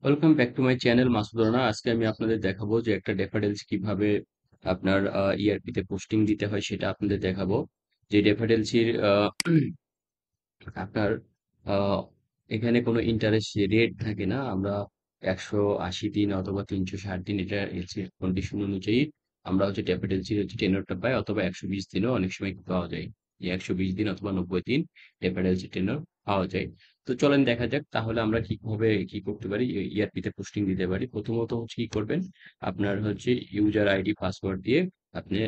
Welcome back to my channel Masud Rana. আজকে আমি আপনাদের দেখাবো যে একটা ড্যাফাডেলস কিভাবে আপনার ইআরপি তে পোস্টিং দিতে হয় সেটা আপনাদের দেখাবো। যে ড্যাফাডেলসির আপনার আহ, এখানে কোনো ইন্টারেস্ট রেট থাকে না। আমরা 180 দিন অথবা 360 দিন, এটা কন্ডিশন অনুযায়ী আমরা হচ্ছে ড্যাফোডিলসির হচ্ছে টেনরটা পাই, অথবা 120 দিনও অনেক সময় পাওয়া যায়। যে 120 দিন অথবা 90 দিন ড্যাফোডিলসির টেনর পাওয়া যায়। তো চলেন দেখা যাক তাহলে আমরা কিভাবে কি করতে পারি, ইআরপি তে পোস্টিং দিতে পারি। প্রথমত হচ্ছে কি করবেন, আপনার হচ্ছে ইউজার আইডি পাসওয়ার্ড দিয়ে আপনি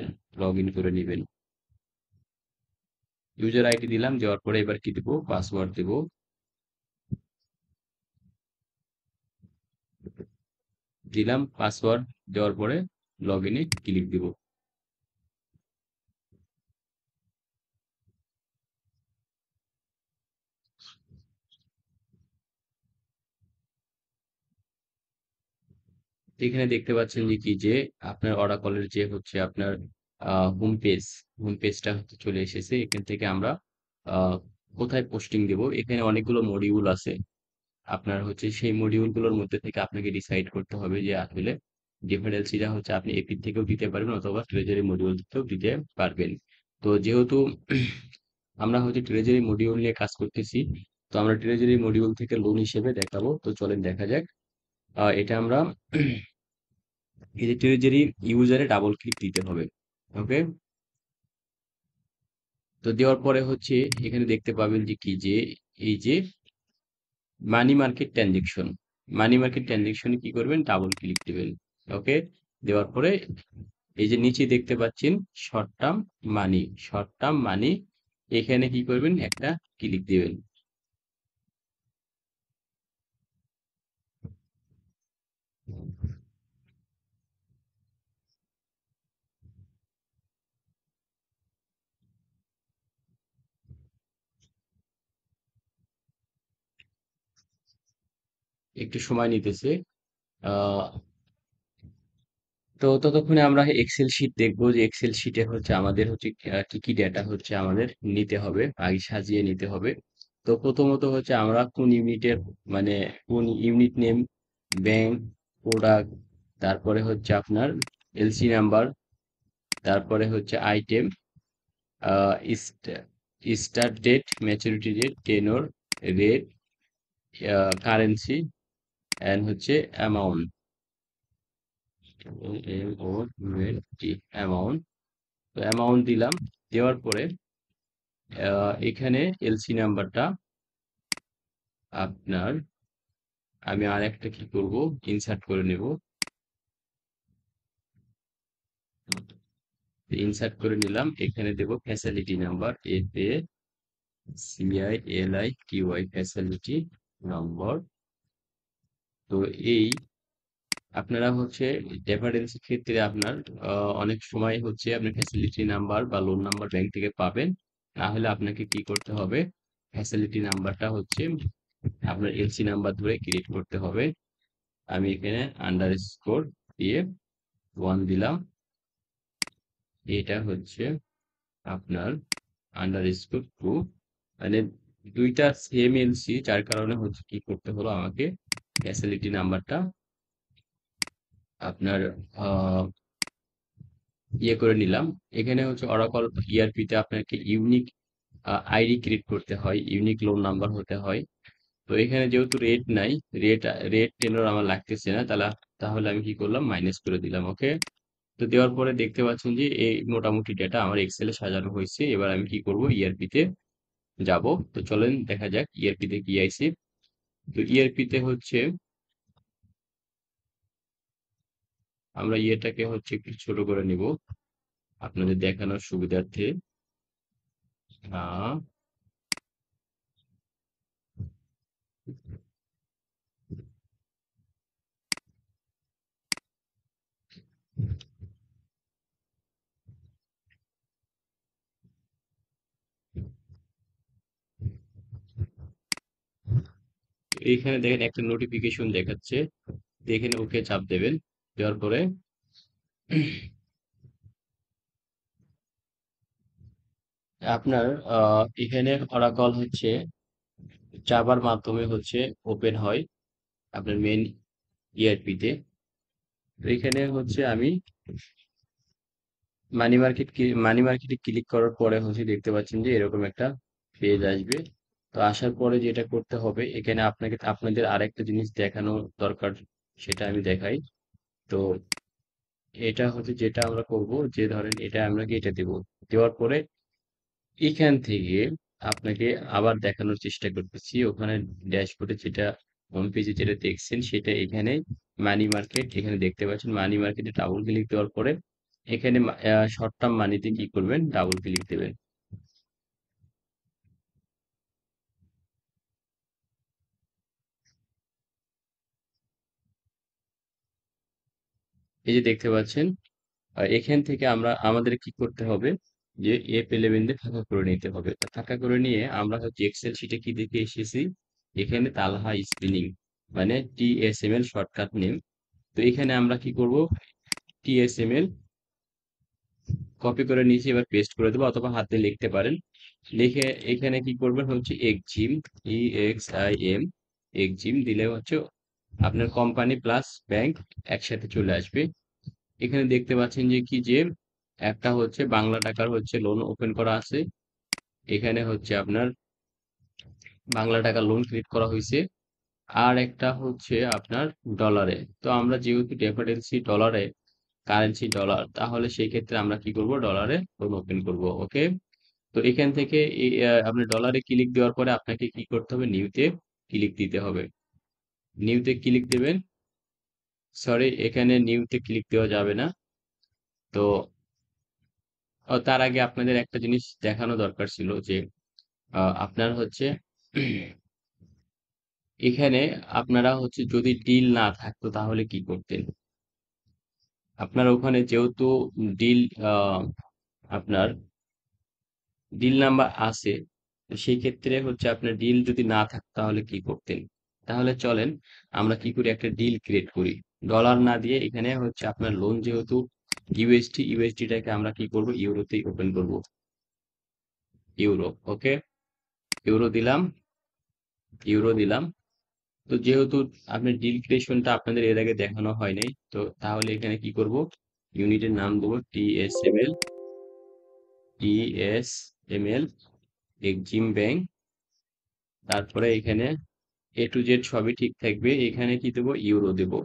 লগ ইন করে নেবেন। ইউজার আইডি দিলাম, দেওয়ার পরে এবার কি দিব, পাসওয়ার্ড দিব। দিলাম পাসওয়ার্ড, দেওয়ার পরে লগ ইনে ক্লিক দিব। এখানে দেখতে পাচ্ছেন যে কি, যে আপনার অরাকলের যে হচ্ছে আপনার হোম পেজটা হচ্ছে চলে এসেছে। এখান থেকে আমরা আহ, কোথায় পোস্টিং দেব, এখানে অনেকগুলো মডিউল আছে। আপনার হচ্ছে সেই মডিউল গুলোর মধ্যে থেকে আপনাকে ডিসাইড করতে হবে যে আসলে ডিফারেন্সিটা হচ্ছে আপনি এপির থেকেও দিতে পারবেন অথবা ট্রেজারি মডিউল থেকেও দিতে পারবেন। তো যেহেতু আমরা হচ্ছে ট্রেজারি মডিউল নিয়ে কাজ করতেছি, তো আমরা ট্রেজারি মডিউল থেকে লোন হিসেবে দেখাবো। তো চলেন দেখা যাক। এটা আমরা এই যে ট্রেজারি ইউজারে ডাবল ক্লিক দিতে হবে। ওকে, তো দেওয়ার পরে হচ্ছে এখানে দেখতে পাবেন যে কি, যে এই যে money market transaction, money market ট্রানজেকশনে কি করবেন, ডাবল ক্লিক দিবেন। ওকে, দেওয়ার পরে এই যে নিচে দেখতে পাচ্ছেন শর্ট টার্ম মানি, এখানে কি করবেন, একটা ক্লিক দিবেন। একটু সময় নিতেছে। আহ তো ততক্ষণে আমরা এক্সেল শিট দেখবো, যে এক্সেল শিটে হচ্ছে আমাদের হচ্ছে কি কি ডেটা হচ্ছে আমাদের নিতে হবে, আগে সাজিয়ে নিতে হবে। তো প্রথমত হচ্ছে আমরা কোন ইউনিটের, মানে কোন ইউনিট নেম, ব্যাংক, প্রোডাক্ট, তারপরে হচ্ছে আপনার এলসি নাম্বার, তারপরে হচ্ছে item, start date, maturity date, tenor, rate, currency, and হচ্ছে amount, M O N T, amount. তো অ্যামাউন্ট দিলাম, দেওয়ার পরে এখানে এলসি নাম্বারটা আপনার, আমি আর একটা কি করব, ইনসার্ট করে নেব। ইনসার্ট করে নিলাম, এখানে দেব facility number, F A C I L I Q I, facility number. তো এই আপনারা হচ্ছে ডেফারেন্সের ক্ষেত্রে আপনার অনেক সময় হচ্ছে আপনি ফ্যাসিলিটি নাম্বার বা লোন নাম্বার ব্যাংক থেকে পাবেন। না হলে আপনাকে কি করতে হবে, ফ্যাসিলিটি নাম্বারটা হচ্ছে আপনার এলসি নাম্বার ধরে ক্রিয়েট করতে হবে। আমি এখানে আন্ডারস্কোর দিয়ে 1 দিলাম। এটা হচ্ছে আপনার আন্ডারস্কোর 2, মানে দুইটা সেম এলসি, যার কারণে হচ্ছে কি করতে হলো আমাকে ফ্যাসিলিটি নাম্বারটা আপনার আহ করে নিলাম। এখানে হচ্ছে অরাকল ইআরপি তে আপনাকে ইউনিক আইডি ক্রিয়েট করতে হয়, ইউনিক লোন নাম্বার হতে হয়। তো এখানে যেহেতু রেট নাই, রেট রেট টেনর আমার লাগতেছে না, তাহলে তাহলে আমি কি করলাম, মাইনাস করে দিলাম। ওকে, তো দেওয়ার পরে দেখতে পাচ্ছেন যে এই মোটামুটি ডেটা আমার এক্সেলে সাজানো হয়েছে। এবার আমি কি করব, ইআরপি তে যাব। তো চলেন দেখা যাক ইআরপি তে কি আইছে। তো ইআরপি তে হচ্ছে আমরা ইয়েটাকে হচ্ছে একটু ছোট করে নিব আপনাদের দেখানোর সুবিধার্থে। আহ এইখানে দেখেন একটা নোটিফিকেশন দেখাচ্ছে, তো এখানে ওকে চাপ দেবেন। দেওয়ার পরে আপনার এখানে অরাকল হচ্ছে জাভার মাধ্যমে হচ্ছে ওপেন হয়। আপনার মেন ইআরপিতে। তো এখানে হচ্ছে আমি মানি মার্কেটে ক্লিক করার পরে হচ্ছে দেখতে পাচ্ছেন যে এরকম একটা পেজ আসবে। তো আসার পরে যেটা করতে হবে, এখানে আপনাদের আরেকটা জিনিস দেখানো দরকার, সেটা আমি দেখাই। তো এটা হচ্ছে যেটা আমরা করব, যে ধরেন এটা আমরা এটা দেব, দেওয়ার পরে এখান থেকে আপনাকে আবার দেখানোর চেষ্টা করতেছি, ওখানে ড্যাশবোর্ডে যেটা হোম পেজে যেটা দেখছেন সেটা এখানে মানি মার্কেট, এখানে দেখতে পাচ্ছেন মানি মার্কেটে ডাবল ক্লিক দেওয়ার পরে এখানে শর্ট টার্ম মানিতে কি করবেন, ডাবল ক্লিক দেবেন। এই যে দেখতে পাচ্ছেন, এখান থেকে আমাদের কি করতে হবে, যে F11 দিয়ে ফাঁকা করে নিতে হবে। তা ফাঁকা করে নিয়ে আমরা হচ্ছে এক্সেল শিটে কি দেখে এসেছি, এখানে তালহা স্পিনিং মানে TSML শর্টকাট নেম। তো এখানে আমরা কি করব, TSML কপি করে নিয়েছি, এবার পেস্ট করে দেবো, অথবা হাতে লিখতে পারেন। লিখে এখানে কি করবেন হচ্ছে এক্সিম, EXIM, এক্সিম দিলে হচ্ছে আপনার কোম্পানি প্লাস ব্যাংক একসাথে চলে আসবে। এখানে দেখতে পাচ্ছেন যে কি, যে একটা হচ্ছে বাংলা টাকার হচ্ছে লোন ওপেন করা আছে, এখানে হচ্ছে আপনার বাংলা টাকা লোন ক্রিয়েট করা হয়েছে। আর একটা হচ্ছে আপনার ডলারে। তো আমরা যেহেতু ডেফারেন্সি ডলারে, কারেন্সি ডলার, তাহলে সেই ক্ষেত্রে আমরা কি করব, ডলারে লোন ওপেন করব। ওকে। তো এখান থেকে আপনি ডলারে ক্লিক দেওয়ার পরে আপনাকে কি করতে হবে, নিউতে ক্লিক দিতে হবে। নিউতে ক্লিক দেবেন। সরি, এখানে নিউতে ক্লিক দেওয়া যাবে না। তো তার আগে আপনাদের একটা জিনিস দেখানো দরকার ছিল, যে আপনার হচ্ছে এখানে আপনারা হচ্ছে যদি ডিল না থাকতো তাহলে কি করতেন। আপনার ওখানে যেহেতু ডিল আপনার ডিল নাম্বার আছে, তো সেই ক্ষেত্রে হচ্ছে আপনার ডিল যদি না থাকতো তাহলে কি করতেন। তাহলে চলেন আমরা কি করি, একটা ডিল ক্রিয়েট করি। ডলার না দিয়ে এখানে হচ্ছে আপনার লোন যেহেতু ইউএসডিটাকে আমরা কি করব, ইউরোতেই ওপেন করব। ইউরো। ওকে। ইউরো দিলাম, ইউরো দিলাম। তো যেহেতু আপনার ডিল ক্রিয়েশনটা আপনাদের এর আগে দেখানো হয় নাই, তো তাহলে এখানে কি করব, ইউনিটের নাম দেবো টিএসএমএল এক্সিম ব্যাংক। তারপরে এখানে A to Z সবই ঠিক থাকবে, এখানে কি দেবো, ইউরো দেবো।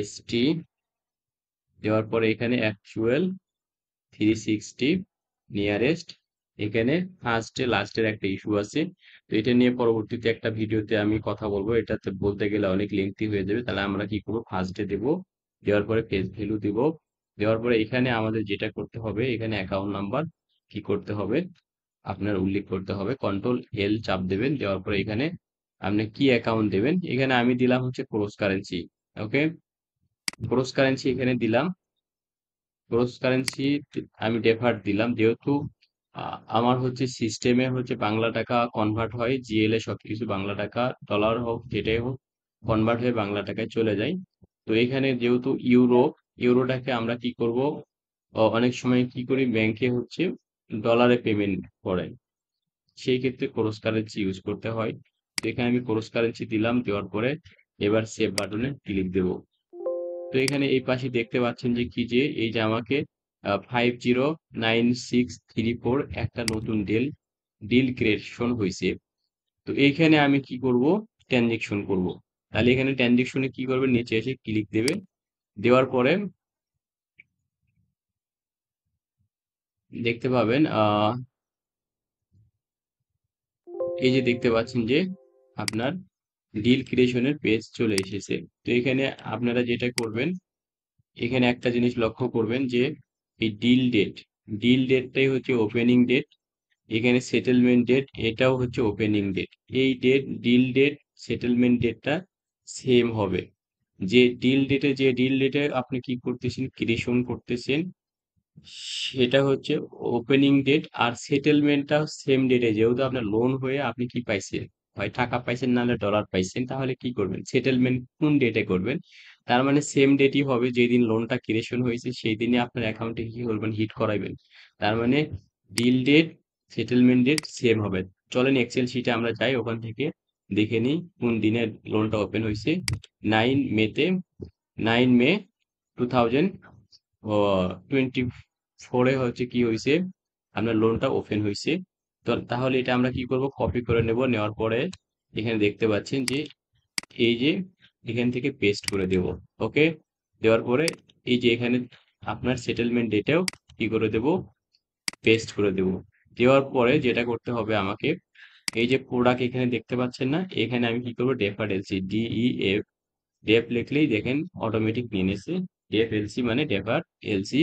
ST দেওয়ার পরে এখানে অ্যাকচুয়াল 360 নিয়ারেস্ট। এখানে ফার্স্টে লাস্টের একটা ইস্যু আছে, তো এটা নিয়ে পরবর্তীতে একটা ভিডিওতে আমি কথা বলবো, এটাতে বলতে গেলে অনেক লেন্থি হয়ে যাবে। তাহলে আমরা কি করবো, ফার্স্টে দেবো, দেওয়ার পরে ফেস ভ্যালু দিব। দেওয়ার পরে এখানে আমাদের যেটা করতে হবে, এখানে অ্যাকাউন্ট নাম্বার কি করতে হবে, আপনার উল্লেখ করতে হবে। কন্ট্রোল L চাপ দেবেন, দেওয়ার পরে এখানে আপনি কি অ্যাকাউন্ট দেবেন, এখানে আমি দিলাম হচ্ছে ক্রস কারেন্সি। ওকে। ক্রস কারেন্সি এখানে দিলাম। ক্রস কারেন্সি আমি ডেফার্ট দিলাম, যেহেতু আমার হচ্ছে সিস্টেমে হচ্ছে বাংলা টাকা কনভার্ট হয়, GL এ সবকিছু বাংলা টাকা, ডলার হোক যেটাই হোক কনভার্ট হয়ে বাংলা টাকায় চলে যায়। তো এখানে যেহেতু ইউরোটাকে আমরা কি করব, অনেক সময় কি করি, ব্যাংকে হচ্ছে ডলারে পেমেন্ট করে, সেই ক্ষেত্রে ক্রস কারেন্সি ইউজ করতে হয়। তো এখানে আমি ক্রস কারেন্সি দিলাম, দেওয়ার পরে এবার সেভ বাটনে ক্লিক দেব। তো এখানে এই পাশে দেখতে পাচ্ছেন যে কি, যে এই যে আমাকে 509634 একটা নতুন ডিল ক্রিয়েশন হয়েছে। তো এইখানে আমি কি করব, ট্রানজেকশন করব। তাহলে এখানে ট্রানজেকশনে কি করবে, নিচে এসে ক্লিক দেবে। দেওয়ার পরে দেখতে পাবেন, এই যে দেখতে পাচ্ছেন যে আপনার ডিল ক্রিয়েশনের পেজ চলে এসেছে। তো এখানে আপনারা যেটা করবেন, এখানে একটা জিনিস লক্ষ্য করবেন, যে এই ডিল ডেটটাই হচ্ছে ওপেনিং ডেট, এখানে সেটেলমেন্ট ডেট এটাও হচ্ছে ওপেনিং ডেট। এই ডিল ডেট সেটেলমেন্ট ডেটটা সেম হবে। যে ডিল ডেটে আপনি কি করতেছেন, ক্রিয়েশন করতেছেন, সেটা হচ্ছে ওপেনিং ডেট, আর সেটেলমেন্টটা সেম ডেটে, যেহেতু আপনার লোন হয়ে আপনি কি পাইছেন, হয় টাকা পাইছেন নাহলে ডলার পাইছেন, তাহলে কি করবেন, সেটেলমেন্ট কোন ডেটে করবেন। তার মানে সেম ডেটই হবে, যেদিন লোনটা ক্রিয়েশন হয়েছে সেই দিনই আপনার অ্যাকাউন্টে কি করবেন, হিট করাইবেন। তার মানে deal date settlement date same হবে। চলেন এক্সেল শিটে আমরা যাই ওখান থেকে। দেখে নিই কোন দিনে লোনটা ওপেন হয়েছে। 9 মেতে, 9 মে 2024-এ হচ্ছে কি হয়েছে, আপনার লোনটা ওপেন হয়েছে। তো তাহলে এটা আমরা কি করব, কপি করে নেব, নেওয়ার পরে এখানে দেখতে পাচ্ছেন যে এই যে এখান থেকে পেস্ট করে দেব। ওকে, দেওয়ার পরে এই যে এখানে আপনার সেটেলমেন্ট ডেটেও কি করে দেব, পেস্ট করে দেব। দেওয়ার পরে যেটা করতে হবে আমাকে, এই যে প্রোডাক্ট এখানে দেখতে পাচ্ছেন না, এখানে আমি কি করবো, ডেফার্ড এলসি, DEF, ডেফ লিখলেই দেখেন অটোমেটিক নিয়ে নিছে। ডেফ এলসি মানে ডেফার্ড এলসি।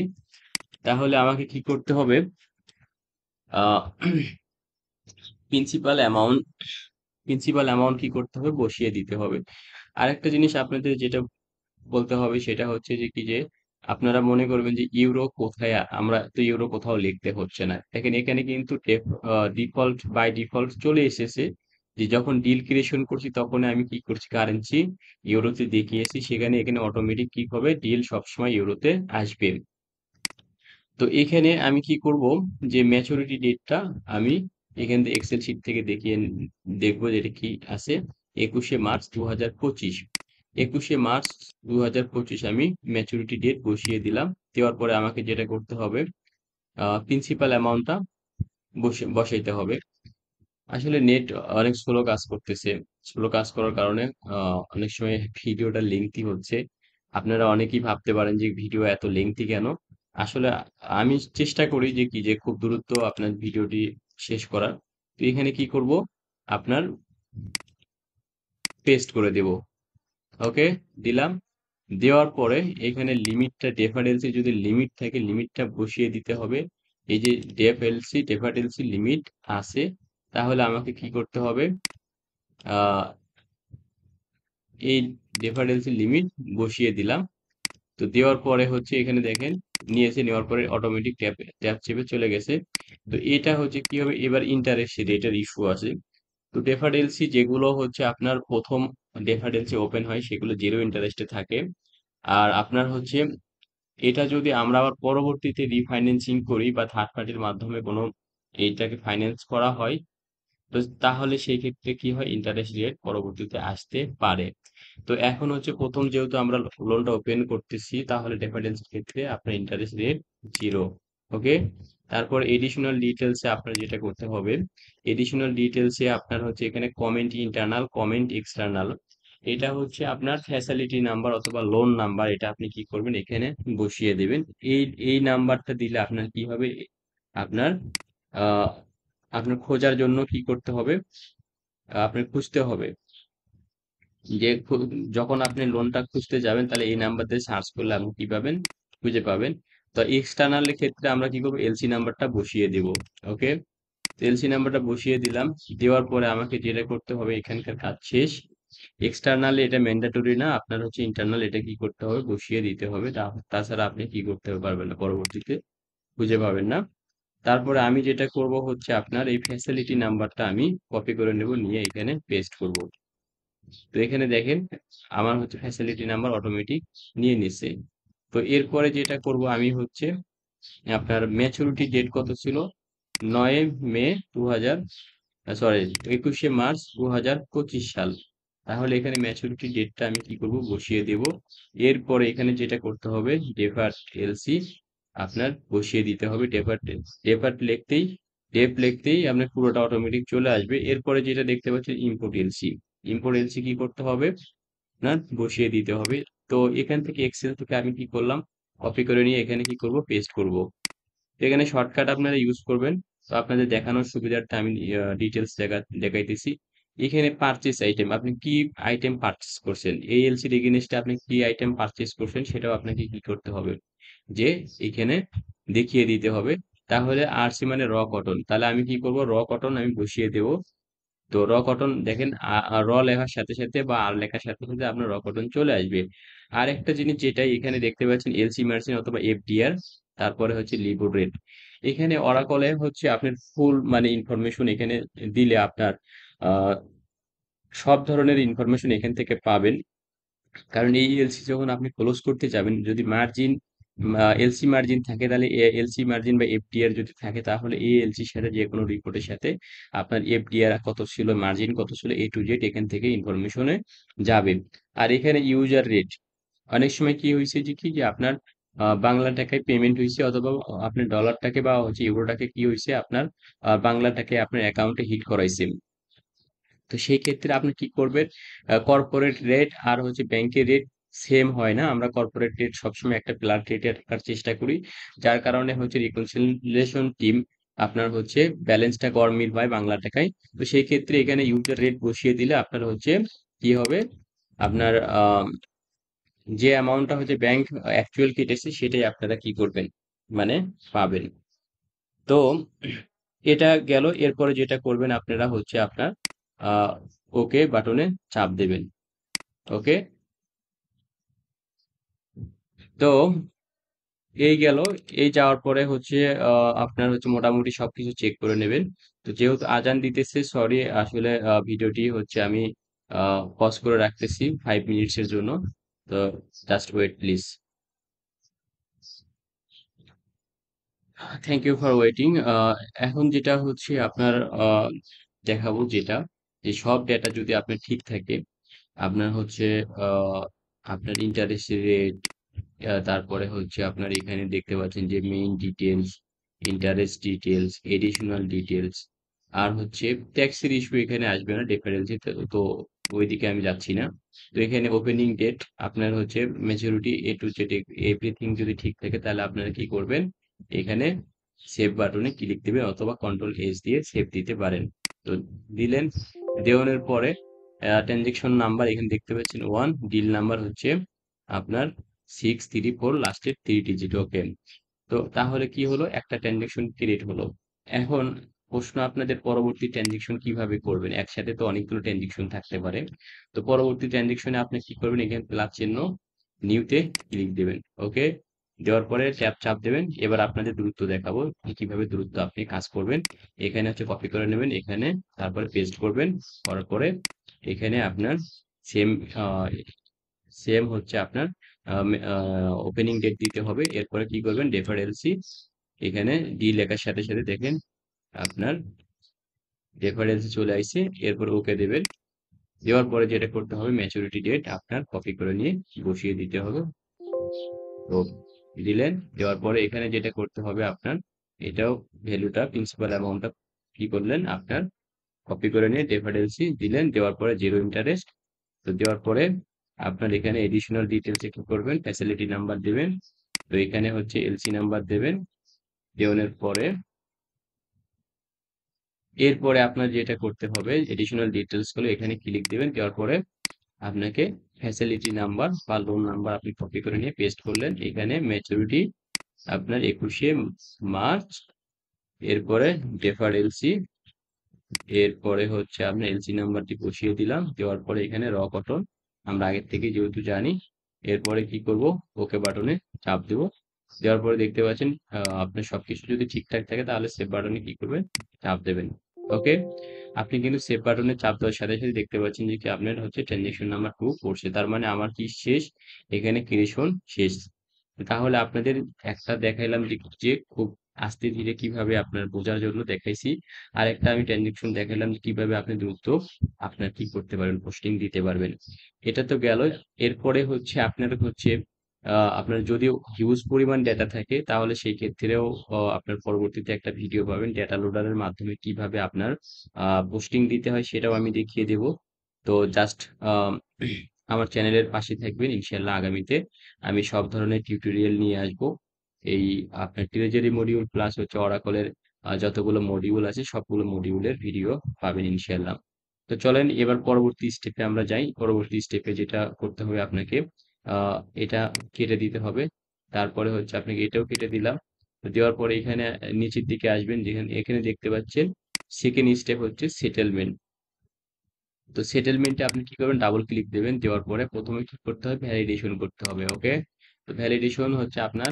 তাহলে আমাকে কি করতে হবে, আহ প্রিন্সিপাল অ্যামাউন্ট, প্রিন্সিপাল অ্যামাউন্ট কি করতে হবে, বসিয়ে দিতে হবে। আরেকটা জিনিস আপনাদের যেটা বলতে হবে সেটা হচ্ছে যে কি, যে আপনারা মনে করবেন যে ইউরো কোথায়, আমরা তো ইউরো কোথাও লিখতে হচ্ছে না, দেখেন এখানে কিন্তু ডিফল্ট বাই ডিফল্ট চলে এসেছে। যে যখন ডিল ক্রিয়েশন করছি তখন আমি কি করছি, কারেন্সি ইউরোতে দেখিয়েছি, সেখানে এখানে অটোমেটিক কি হবে, ডিল সবসময় ইউরোতে আসবে। তো এখানে আমি কি করব, যে ম্যাচুরিটি ডেটটা আমি এখান থেকে এক্সেল শিট থেকে দেখিয়ে দেখবো যে এটা কি আছে। 21 মার্চ 2025, 21 মার্চ 2025 আমি ম্যাচুরিটি ডেট বসিয়ে দিলাম। দেওয়ার পরে আমাকে যেটা করতে হবে, প্রিন্সিপাল অ্যামাউন্টটা বসাইতে হবে। আসলে নেট অনেক স্লো কাজ করতেছে। স্লো কাজ করার কারণে অনেক সময় ভিডিওটা লেংথি হচ্ছে। আপনারা অনেকেই ভাবতে পারেন যে ভিডিও এত লেংথি কেন। আসলে আমি চেষ্টা করি যে কি, যে খুব দ্রুত আপনার ভিডিওটি শেষ করার। তো এখানে কি করব, আপনার পেস্ট করে দেব। ওকে, দিলাম। দেওয়ার পরে এখানে লিমিটটা, ডেফারেন্সে যদি লিমিট থাকে লিমিটটা বসিয়ে দিতে হবে। এই যে ডেফারেন্সি লিমিট আছে, তাহলে আমাকে কি করতে হবে, আহ এই ডিফারেন্সি লিমিট বসিয়ে দিলাম। তো দেওয়ার পরে হচ্ছে এখানে দেখেন নিয়েছে, নেওয়ার পরে অটোমেটিক ট্যাপ ট্যাপ চেপে চলে গেছে। তো এটা হচ্ছে কি হবে, এবার ইন্টারেস্ট রেটের ইস্যু আছে। তো ডেফার্ড এলসি যেগুলো হচ্ছে আপনার প্রথম ডেফার্ড এলসি ওপেন হয় সেগুলো জিরো ইন্টারেস্টে থাকে। আর আপনার হচ্ছে এটা যদি আমরা আবার পরবর্তীতে রিফাইন্যান্সিং করি বা থার্ড পার্টির মাধ্যমে কোনো এইটাকে ফাইন্যান্স করা হয়, তো তাহলে সেই ক্ষেত্রে কি হয়, ইন্টারেস্ট রেট পরবর্তীতে আসতে পারে। তো এখন হচ্ছে প্রথম যেহেতু আমরা লোনটা ওপেন করতেছি, তাহলে ডেফারেন্স ক্ষেত্রে আপনার ইন্টারেস্ট রেট জিরো। ওকে, তারপর এডিশনাল ডিটেলসে আপনার যেটা করতে হবে, এডিশনাল ডিটেলসে আপনার হচ্ছে এখানে কমেন্ট ইন্টারনাল, কমেন্ট এক্সটার্নাল, এটা হচ্ছে আপনার ফ্যাসিলিটি নাম্বার অথবা লোন নাম্বার, এটা আপনি কি করবেন, এখানে বসিয়ে দেবেন। এই এই নাম্বারটা দিলে আপনার কি হবে, আপনার আহ আপনার খোঁজার জন্য কি করতে হবে, আপনার খুঁজতে হবে, যে যখন আপনি লোনটা খুঁজতে যাবেন তাহলে এই নাম্বার দিয়ে সার্চ করলে আপনি কি পাবেন, খুঁজে পাবেন। তো এক্সটার্নাল ক্ষেত্রে আমরা কি করবো, এলসি নাম্বারটা বসিয়ে দিব। ওকে, এলসি নাম্বারটা বসিয়ে দিলাম। দেওয়ার পরে আমাকে যেটা করতে হবে, এখানকার কাজ শেষ। এক্সটার্নাল এটা ম্যান্ডেটরি না, আপনার হচ্ছে ইন্টারনাল এটা কি করতে হবে, বসিয়ে দিতে হবে। তাছাড়া আপনি কি করতে পারবেন না, পরবর্তীতে খুঁজে পাবেন না। তারপরে আমি যেটা করব হচ্ছে, আপনার এই ফ্যাসিলিটি নাম্বারটা আমি কপি করে নেব, নিয়ে এখানে পেস্ট করব। তো এখানে দেখেন আমার হচ্ছে ফ্যাসিলিটি নাম্বার অটোমেটিক নিয়ে নিছে। তো এরপরে যেটা করব আমি হচ্ছে, আপনার ম্যাচুরিটি ডেট কত ছিল, 9 মে 2000, সরি 21 মার্চ 2025 সাল। তাহলে এখানে ম্যাচুরিটি ডেটটা আমি কি করব, বসিয়ে দেব। এরপরে এখানে যেটা করতে হবে, ডেফার্ট এলসি আপনার বসিয়ে দিতে হবে। ডেফার্ট লিখতেই, ডেপ লিখতেই আপনার পুরোটা অটোমেটিক চলে আসবে। এরপরে যেটা দেখতে পাচ্ছেন, ইম্পোর্ট এলসি, ইম্পোর্ট এলসি কি করতে হবে, আপনার বসিয়ে দিতে হবে। তো এখান থেকে এক্সেল থেকে আমি কি করলাম, কপি করে নিয়ে এখানে কি করব, পেস্ট করব। এখানে শর্টকাট আপনারা ইউজ করবেন। তো আপনাদের দেখানোর সুবিধার্থে আমি ডিটেলস দেখাইতেছি। এখানে পারচেস আইটেম, আপনি কি আইটেম পারচেস করছেন, এই এলসির এগেইনস্টে আপনি কি আইটেম পারচেস করছেন সেটাও আপনাকে কি করতে হবে, যে এখানে দেখিয়ে দিতে হবে। তাহলে আরসি মানে র কটন, তাহলে আমি কি করব, র কটন আমি বসিয়ে দেব। তো র কটন দেখেন, র লেখার সাথে সাথে বা আর লেখার সাথে সাথে আপনার র কটন চলে আসবে। আর একটা জিনিস যেটা এখানে দেখতে পাচ্ছেন, এলসি মার্জিন অথবা এফডিআর, তারপরে হচ্ছে লিবর রেট। এখানে অরাকলে হচ্ছে আপনার ফুল মানে ইনফরমেশন এখানে দিলে আপনার আহ সব ধরনের ইনফরমেশন এখান থেকে পাবেন। কারণ এই এলসি যখন আপনি ক্লোজ করতে যাবেন, যদি মার্জিন এলসি মার্জিন থাকে, তাহলে এলসি মার্জিন বা এফডিআর যদি থাকে তাহলে এই এলসির সাথে যে কোনো রিপোর্টের সাথে আপনার এফডিআর কত ছিল, মার্জিন কত ছিল, এ টু জেড এখান থেকে ইনফরমেশনে যাবে। আর এখানে ইউজার রেট, অনেক সময় কি হয়েছে যে কি যে আপনার বাংলা টাকায় পেমেন্ট হয়েছে, অথবা আপনার ডলারটাকে বা হচ্ছে ইউরোটাকে কি হয়েছে আপনার বাংলা টাকায় আপনার অ্যাকাউন্টে হিট করাইছে। তো সেই ক্ষেত্রে আপনি কি করবেন, কর্পোরেট রেট আর হচ্ছে ব্যাংকের রেট সেম হয় না। আমরা কর্পোরেট রেট সবসময় একটা ফ্ল্যাট রেটে রাখার চেষ্টা করি, যার কারণে হচ্ছে রিকনসিলিয়েশন টিম আপনার হচ্ছে ব্যালেন্সটা গরমিল হয় বাংলা টাকায়। তো সেই ক্ষেত্রে এখানে ইউজার রেট বসিয়ে দিলে আপনার হচ্ছে কি হবে, আপনার যে অ্যামাউন্টটা হচ্ছে ব্যাংক অ্যাকচুয়াল কেটেছে সেটাই আপনারা কি করবেন, মানে পাবেন। তো এটা গেল। এরপরে যেটা করবেন আপনারা হচ্ছে আপনার ওকে বাটনে চাপ দেবেন। ওকে, তো এই গেল। এই যাওয়ার পরে হচ্ছে আপনার হচ্ছে মোটামুটি সবকিছু চেক করে নেবেন। তো যেহেতু আজান দিতেছে, সরি আসলে ভিডিওটি হচ্ছে আমি পজ করে রাখতেছি 5 মিনিটস এর জন্য। তো just wait please. Thank you for waiting. এখন যেটা হচ্ছে আপনার দেখাবো যেটা, যে সব ডেটা যদি আপনার ঠিক থাকে, আপনার হচ্ছে আহ, আপনার ইন্টারেস্ট রেট, তারপরে হচ্ছে আপনার এখানে দেখতে পাচ্ছেন যে main details, interest details, additional details, আর হচ্ছে ট্যাক্সের ইস্যু এখানে আসবে না, ডিফারেন্সি তো ওইদিকে আমি যাচ্ছি না। তো এখানে ওপেনিং ডেট, আপনার হচ্ছে maturity, A to Z everything যদি ঠিক থাকে তাহলে আপনারা কি করবেন, এখানে সেভ বাটনে ক্লিক দিবেন অথবা কন্ট্রোল এস দিয়ে সেভ দিতে পারেন। তো দিলেন, দেওয়ানোর পরে ট্রানজেকশন নাম্বার এখানে দেখতে পাচ্ছেন 1, ডিল নাম্বার হচ্ছে আপনার 634, লাস্টের 3 ডিজিট। ওকে, তো তাহলে কি হলো, একটা ট্রানজেকশন ক্রিয়েট হলো। এখন প্রশ্ন আপনাদের, পরবর্তী ট্রানজেকশন কিভাবে করবেন, একসাথে তো অনেকগুলো ট্রানজেকশন থাকতে পারে। তো পরবর্তী ট্রানজেকশনে আপনি কি করবেন, এখানে প্লাস চিহ্ন, নিউতে ক্লিক দেবেন। ওকে, দেওয়ার পরে ট্যাপ চাপ দেবেন। এবার আপনাদের দূরত্ব দেখাবো যে কিভাবে দূরত্ব আপনি কাজ করবেন। এখানে হচ্ছে কপি করে নেবেন এখানে, তারপরে পেস্ট করবেন, করার পরে এখানে আপনার সেম সেম হচ্ছে আপনার ওপেনিং ডেট দিতে হবে। এরপরে কি করবেন, রেফারেন্সি, এখানে ডি লেখার সাথে সাথে দেখেন আপনার রেফারেন্সি চলে আসছে। এরপর ওকে দেবেন। দেওয়ার পরে যেটা করতে হবে, ম্যাচুরিটি ডেট আপনার কপি করে নিয়ে বসিয়ে দিতে হবে। তো দিলেন, দেওয়ার পরে এখানে যেটা করতে হবে আপনার, এটাও ভ্যালুটা, প্রিন্সিপাল অ্যামাউন্টটা কি করলেন আপনার কপি করে নিয়ে রেফারেন্সি দিলেন। দেওয়ার পরে জিরো ইন্টারেস্ট। তো দেওয়ার পরে আপনার এখানে এডিশনাল ডিটেলসে কি করবেন, ফ্যাসিলিটি নাম্বার দিবেন। তো এখানে হচ্ছে এলসি নাম্বার দেবেন। দেওয়ানোর পরে এরপরে আপনার যেটা করতে হবে, এডিশনাল ডিটেলস গুলো এখানে ক্লিক দিবেন। দেওয়ার পরে আপনাকে ফ্যাসিলিটি নাম্বার বা লোন নাম্বার আপনি কপি করে নিয়ে পেস্ট করলেন। এখানে ম্যাচুরিটি আপনার 21শে মার্চ। এরপরে ডেফার্ড এলসি, এরপরে হচ্ছে আপনার এলসি নাম্বারটি বসিয়ে দিলাম। দেওয়ার পরে এখানে র কটন আমরা আগের থেকে যেহেতু জানি। এরপরে কি করব, ওকে বাটনে চাপ দেব। দেওয়ার পরে দেখতে পাচ্ছেন আপনার সবকিছু যদি ঠিকঠাক থাকে তাহলে সেভ বাটনে কি করবেন, চাপ দেবেন। ওকে, আপনি কিন্তু সেভ বাটনে চাপ দেওয়ার সাথে সাথে দেখতে পাচ্ছেন যে কি আপনার হচ্ছে ট্রানজেকশন নাম্বার 2 পড়ছে, তার মানে আমার কি শেষ, এখানে ক্রিয়েশন শেষ। তাহলে আপনাদের একটা দেখাইলাম যে যে খুব আস্তে ধীরে কিভাবে আপনার বোঝার জন্য দেখাইছি। আর একটা আমি ট্রানজেকশন দেখালাম যে কিভাবে আপনি দ্রুত আপনার কি করতে পারবেন, পোস্টিং দিতে পারবেন। এটা তো গেল। এরপরে হচ্ছে আপনার হচ্ছে আপনার যদি হিউজ পরিমাণ ডেটা থাকে তাহলে সেই ক্ষেত্রেও আপনার পরবর্তীতে একটা ভিডিও পাবেন ডেটা লোডারের মাধ্যমে কিভাবে আপনার পোস্টিং দিতে হয়, সেটাও আমি দেখিয়ে দেব। তো জাস্ট আমার চ্যানেলের পাশে থাকবেন, ইনশাল্লাহ আগামীতে আমি সব ধরনের টিউটোরিয়াল নিয়ে আসব। এই আপনার ট্রেজারি মডিউল প্লাস হচ্ছে অরাকলের যতগুলো মডিউল আছে সবগুলো মডিউলের ভিডিও পাবেন ইনশাল্লাহ। তো চলেন এবার পরবর্তী স্টেপে আমরা যাই। পরবর্তী স্টেপে যেটা করতে হবে আপনাকে, আহ এটা কেটে দিতে হবে। তারপরে হচ্ছে আপনাকে এটাও কেটে দিলাম। তো দেওয়ার পরে এখানে নিচের দিকে আসবেন, যেখানে এখানে দেখতে পাচ্ছেন সেকেন্ড স্টেপ হচ্ছে সেটেলমেন্ট। তো সেটেলমেন্টে আপনি কি করবেন, ডাবল ক্লিক দেবেন। দেওয়ার পরে প্রথমে কি করতে হবে, ভ্যালিডেশন করতে হবে। ওকে, তো ভ্যালিডেশন হচ্ছে আপনার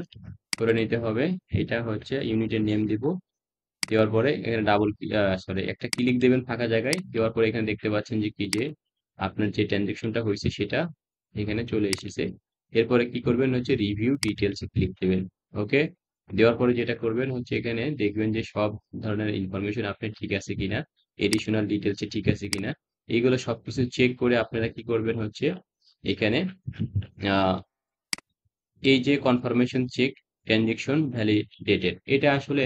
করে নিতে হবে। এটা হচ্ছে ইউনিটের নেম দিব। দেওয়ার পরে এখানে সরি একটা ক্লিক দেবেন ফাঁকা জায়গায়। দেওয়ার পরে এখানে দেখতে পাচ্ছেন যে কি যে আপনার যে ট্রানজেকশনটা হয়েছে সেটা এখানে চলে এসেছে। এরপরে কি করবেন হচ্ছে রিভিউ ডিটেলসে ক্লিক দেবেন। ওকে, দেওয়ার পরে যেটা করবেন হচ্ছে এখানে দেখবেন যে সব ধরনের ইনফরমেশন আপনার ঠিক আছে কিনা, এডিশনাল ডিটেলসে ঠিক আছে কিনা, এইগুলো সবকিছু চেক করে আপনারা কি করবেন হচ্ছে এখানে আহ এই যে কনফার্মেশন চেক ট্রানজেকশন ভ্যালিডেটেড, এটা আসলে